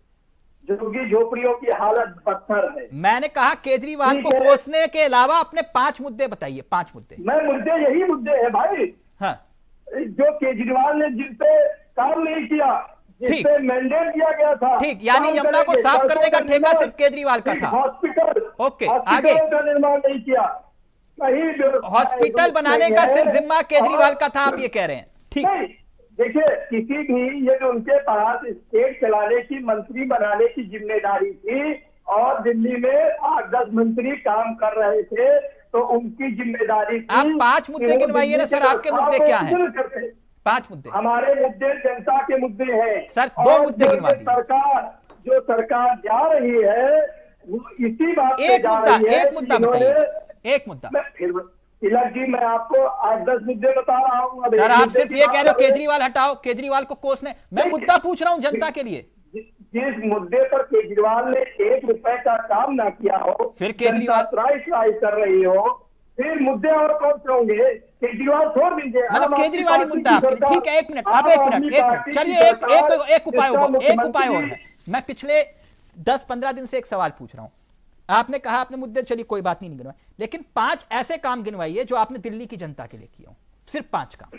S2: झुग्गी झोपड़ियों की हालत बदतर है।
S1: मैंने कहा केजरीवाल को
S2: ठीक है।
S1: कोसने के अलावा अपने 5 मुद्दे बताइए, 5 मुद्दे।
S2: मैं मुद्दे यही मुद्दे हैं भाई,
S1: हाँ
S2: जो केजरीवाल ने जिन पे काम नहीं किया, जिसपे मैंडेट दिया गया था,
S1: ठीक, यानी
S2: काम
S1: यमुना को
S2: करेंगे।
S1: साफ करने का
S2: सड़कों
S1: ठेका
S2: निर्माण,
S1: सिर्फ केजरीवाल का था।
S2: हॉस्पिटल,
S1: ओके,
S2: हॉस्पिटलों
S1: आगे।
S2: का निर्माण नहीं किया, कहीं व्यवस्था
S1: हॉस्पिटल
S2: नहीं
S1: बनाने
S2: है।
S1: का सिर्फ जिम्मा केजरीवाल का था, आप
S2: और-
S1: ये कह रहे हैं? ठीक,
S2: नहीं, देखिए किसी भी ये जो उनके पास स्टेट चलाने की, मंत्री बनाने की जिम्मेदारी थी और दिल्ली में 8-10 मंत्री काम कर रहे थे, तो उनकी जिम्मेदारी थी।
S1: आप 5 मुद्दे
S2: कि वो
S1: गिनवाइए ना
S2: दिल्ली
S1: सर,
S2: के
S1: आपके मुद्दे
S2: प्रस्ताव
S1: क्या
S2: को
S1: हैं?
S2: पूर्ण करते।
S1: 5 मुद्दे।
S2: हमारे मुद्दे जनता के मुद्दे हैं
S1: सर, 2
S2: और
S1: मुद्दे
S2: जो
S1: गिनवा
S2: ये
S1: दीजिए।
S2: जो सरकार जा रही है वो इसी बात पे
S1: एक
S2: जा
S1: मुद्दा,
S2: रही है
S1: एक
S2: कि
S1: मुद्दा
S2: इन्होंने-
S1: बताइए, एक मुद्दा।
S2: मैं फिर तिलक जी, मैं आपको 8-10 मुद्दे बता रहा हूँ। अब
S1: सर,
S2: एक
S1: आप
S2: मुद्दे
S1: सिर्फ
S2: की
S1: ये
S2: बात
S1: कह रहे हो
S2: कर रहे हैं।
S1: केजरीवाल हटाओ, केजरीवाल को कोसने। मैं
S2: नहीं,
S1: मुद्दा पूछ रहा हूं जनता के लिए।
S2: जिस मुद्दे पर केजरीवाल ने 1 रुपए का काम ना किया हो,
S1: फिर केजरीवाल-
S2: जनता त्राही कर रही हो, फिर मुद्दे और कौन से होंगे? केजरीवाल छोड़ दीजिए।
S1: मतलब
S2: आम आदमी
S1: केजरीवाल ही
S2: पार्टी
S1: मुद्दा
S2: की
S1: आपके,
S2: सरकार-
S1: ठीक है, 1 मिनट, अब
S2: आम
S1: 1
S2: आदमी
S1: मिनट, 1
S2: पार्टी
S1: मिनट,
S2: की
S1: चलिए एक
S2: सरकार,
S1: उपाय
S2: जिसका
S1: और, एक उपाय और
S2: मुख्यमंत्री-
S1: है। मैं पिछले 10-15 दिन से एक सवाल पूछ रहा हूं। आपने कहा आपने मुद्दे, चलिए कोई बात नहीं गिनवाए, लेकिन 5 ऐसे काम गिनवाइए जो आपने दिल्ली की जनता के लिए किए हो, सिर्फ 5 काम।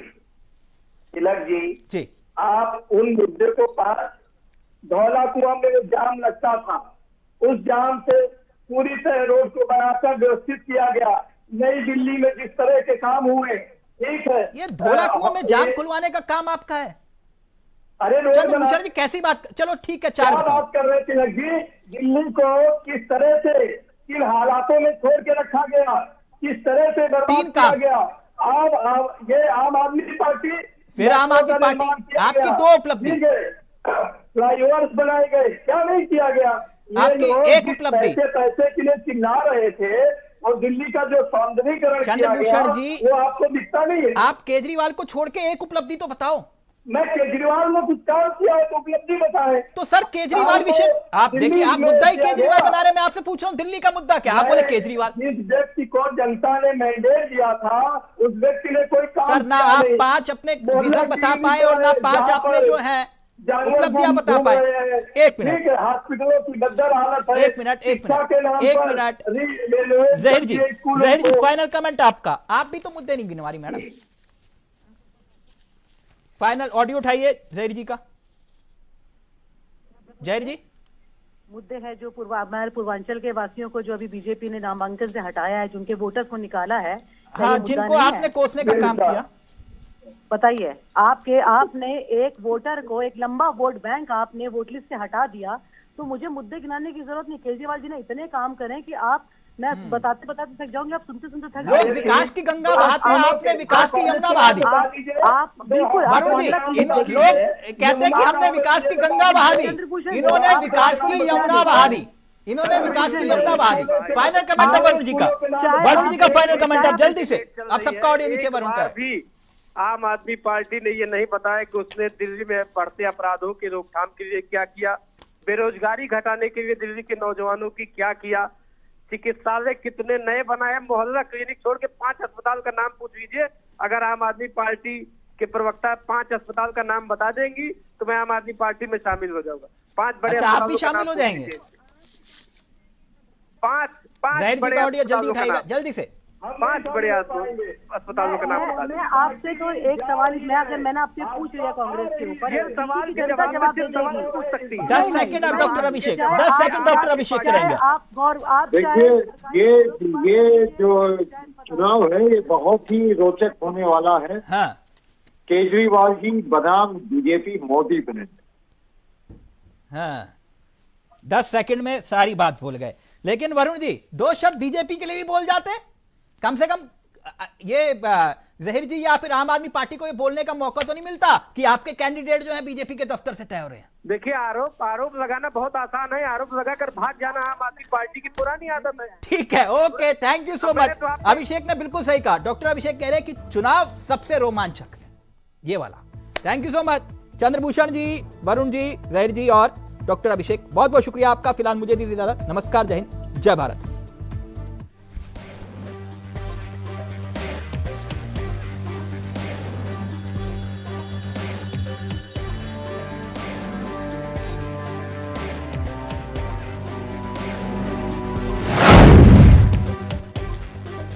S2: तिलक जी,
S1: जी,
S2: आप उन मुद्दे को पास, धौला कुआं में जो जाम लगता था, उस जाम से पूरी तरह रोड को बनाकर व्यवस्थित किया गया। नई दिल्ली में जिस तरह के काम हुए, ठीक है।
S1: ये धौला कुआं में जाम
S2: ये-
S1: खुलवाने का काम आपका है?
S2: अरे रोड
S1: चंद्रभूषण
S2: बना-
S1: जी कैसी बात, चलो ठीक है, 4
S2: क्या
S1: बताओ।
S2: बात कर रहे थे तिलक जी? दिल्ली को किस तरह से, किन हालातों में छोड़ के रखा गया, किस तरह से बर्बाद
S1: 3
S2: किया
S1: काम।
S2: गया। ये आम आदमी पार्टी,
S1: फिर आम आदमी
S2: मेट्रो का
S1: पार्टी,
S2: निर्माण किया
S1: आपकी
S2: गया।
S1: 2 उपलब्धि।
S2: ठीक है, फ्लाईओवर्स बनाए गए, क्या नहीं किया गया? ये
S1: आपकी
S2: लोग
S1: एक
S2: जिस
S1: उपलब्धि।
S2: पैसे के लिए चिल्ला रहे थे और दिल्ली का जो सौंदर्यीकरण किया गया,
S1: चंद्रभूषण जी,
S2: वो आपको दिखता नहीं है।
S1: आप केजरीवाल को छोड़ के एक उपलब्धि तो बताओ।
S2: मैं केजरीवाल ने कुछ काम किया है तो उपलब्धि बताए।
S1: तो सर केजरीवाल विषय, आप देखिए, आप मुद्दा ही केजरीवाल बना रहे हैं। मैं आपसे पूछ रहा हूं दिल्ली का मुद्दा क्या, आप बोले केजरीवाल।
S2: जिस व्यक्ति को जनता ने मैंडेट दिया था, उस व्यक्ति ने कोई काम
S1: सर ना
S2: किया
S1: आप
S2: नहीं।
S1: 5 अपने
S2: मोहल्ले
S1: विजन बता
S2: की
S1: पाए और ना 5
S2: जहाँ
S1: आपने
S2: पर
S1: जो है
S2: जानवर
S1: उपलब्धियां
S2: घूम
S1: बता पाए।
S2: रहे हैं।
S1: 1 मिनट,
S2: ठीक है, हॉस्पिटलों की बदतर हालत है।
S1: एक मिनट, एक
S2: शिक्षा
S1: मिनट,
S2: के नाम
S1: एक
S2: पर
S1: मिनट।
S2: रेलवे
S1: जहीर जी,
S2: स्कूलों
S1: जहीर जी,
S2: को-
S1: फाइनल कमेंट आपका। आप भी तो मुद्दे नहीं गिनवा रही मैडम। फाइनल ऑडियो उठाइए जहीर जी का। जहीर जी,
S3: मुद्दे हैं जो हमारे पूर्वांचल के वासियों को जो अभी बीजेपी ने नामांकन से हटाया है, जिनके वोटर्स को निकाला है, क्या ये
S1: हाँ,
S3: मुद्दा
S1: जिनको
S3: नहीं है?
S1: आपने कोसने का काम किया।
S3: बताइए, आपने एक वोटर को, एक लंबा वोट बैंक आपने वोट लिस्ट से हटा दिया, तो मुझे मुद्दे गिनाने की जरूरत नहीं। केजरीवाल जी ने इतने काम करें कि आप, मैं बताते बताते थक जाऊंगे, आप सुनते सुनते थक
S1: लोग
S3: जाएंगे।
S1: विकास की गंगा बहाते हैं, आपने विकास की यमुना बहा दी।
S3: आप बिल्कुल, आप
S1: वरुण जी,
S3: मामला
S1: इन
S3: देखिए।
S1: लोग कहते हैं कि हमने विकास की गंगा बहा दी, इन्होंने विकास की यमुना बहा दी, इन्होंने विकास की यमुना बहा दी। फाइनल कमेंट है वरुण जी का, वरुण जी का फाइनल कमेंट अब जल्दी से। अब सबका ऑडियो नीचे वरुण का है।
S4: भी आम आदमी पार्टी ने ये नहीं बताया कि उसने दिल्ली में बढ़ते अपराधों की रोकथाम के लिए क्या किया, बेरोजगारी घटाने के लिए दिल्ली के नौजवानों की क्या किया, चिकित्सालय कितने नए बनाए, मोहल्ला क्लिनिक छोड़ के 5 अस्पताल का नाम पूछ लीजिए। अगर आम आदमी पार्टी के प्रवक्ता 5 अस्पताल का नाम बता देंगी तो मैं आम आदमी पार्टी में शामिल हो जाऊंगा। 5 बड़े
S1: अच्छा, आप भी
S4: अस्पतालों का
S1: शामिल
S4: नाम
S1: हो
S4: पूछ
S1: जाएंगे?
S4: लीजिए। 5
S1: जहीर जी
S4: बड़े
S1: का ऑडियो
S4: अस्पतालों
S1: जल्दी
S4: का
S1: उठाइएगा,
S4: नाम।
S1: जल्दी से।
S4: 5 बड़े अस्पतालों का नाम बता
S3: मैं
S4: दीजिए।
S3: आपसे तो एक सवाल, मैंने आपसे पूछ लिया कांग्रेस के ऊपर,
S4: ये सवाल के
S3: जनता
S4: जवाब में सिर्फ
S3: दे
S4: सवाल
S3: देगी।
S4: पूछ सकती है।
S1: 10 सेकंड अब डॉक्टर अभिषेक, 10 सेकंड डॉक्टर अभिषेक के रहेंगे।
S3: आप
S5: देखिए, ये जो चुनाव है ये बहुत ही रोचक होने वाला है।
S1: हाँ,
S5: केजरीवाल जी बनाम बीजेपी मोदी बने।
S1: हाँ, 10 सेकंड में सारी बात भूल गए। लेकिन वरुण जी, 2 शब्द बीजेपी के लिए भी बोल जाते, कम से कम ये जहीर जी या फिर आम आदमी पार्टी को ये बोलने का मौका तो नहीं मिलता कि आपके कैंडिडेट जो है बीजेपी के दफ्तर से तय हो रहे हैं।
S4: देखिए, आरोप लगाना बहुत आसान है, आरोप लगाकर भाग जाना आम आदमी पार्टी की पुरानी आदत है।
S1: ठीक है, ओके, थैंक यू सो
S4: मैंने
S1: मच।
S4: तो आप-
S1: अभिषेक ने बिल्कुल सही कहा, डॉक्टर अभिषेक कह रहे हैं कि चुनाव सबसे रोमांचक है ये वाला। Thank you so much Chandrabhushan ji, Varun ji, Zaheer ji और डॉक्टर अभिषेक, बहुत बहुत शुक्रिया आपका। फिलहाल मुझे दीजिए इजाजत। नमस्कार, जय हिंद, जय भारत।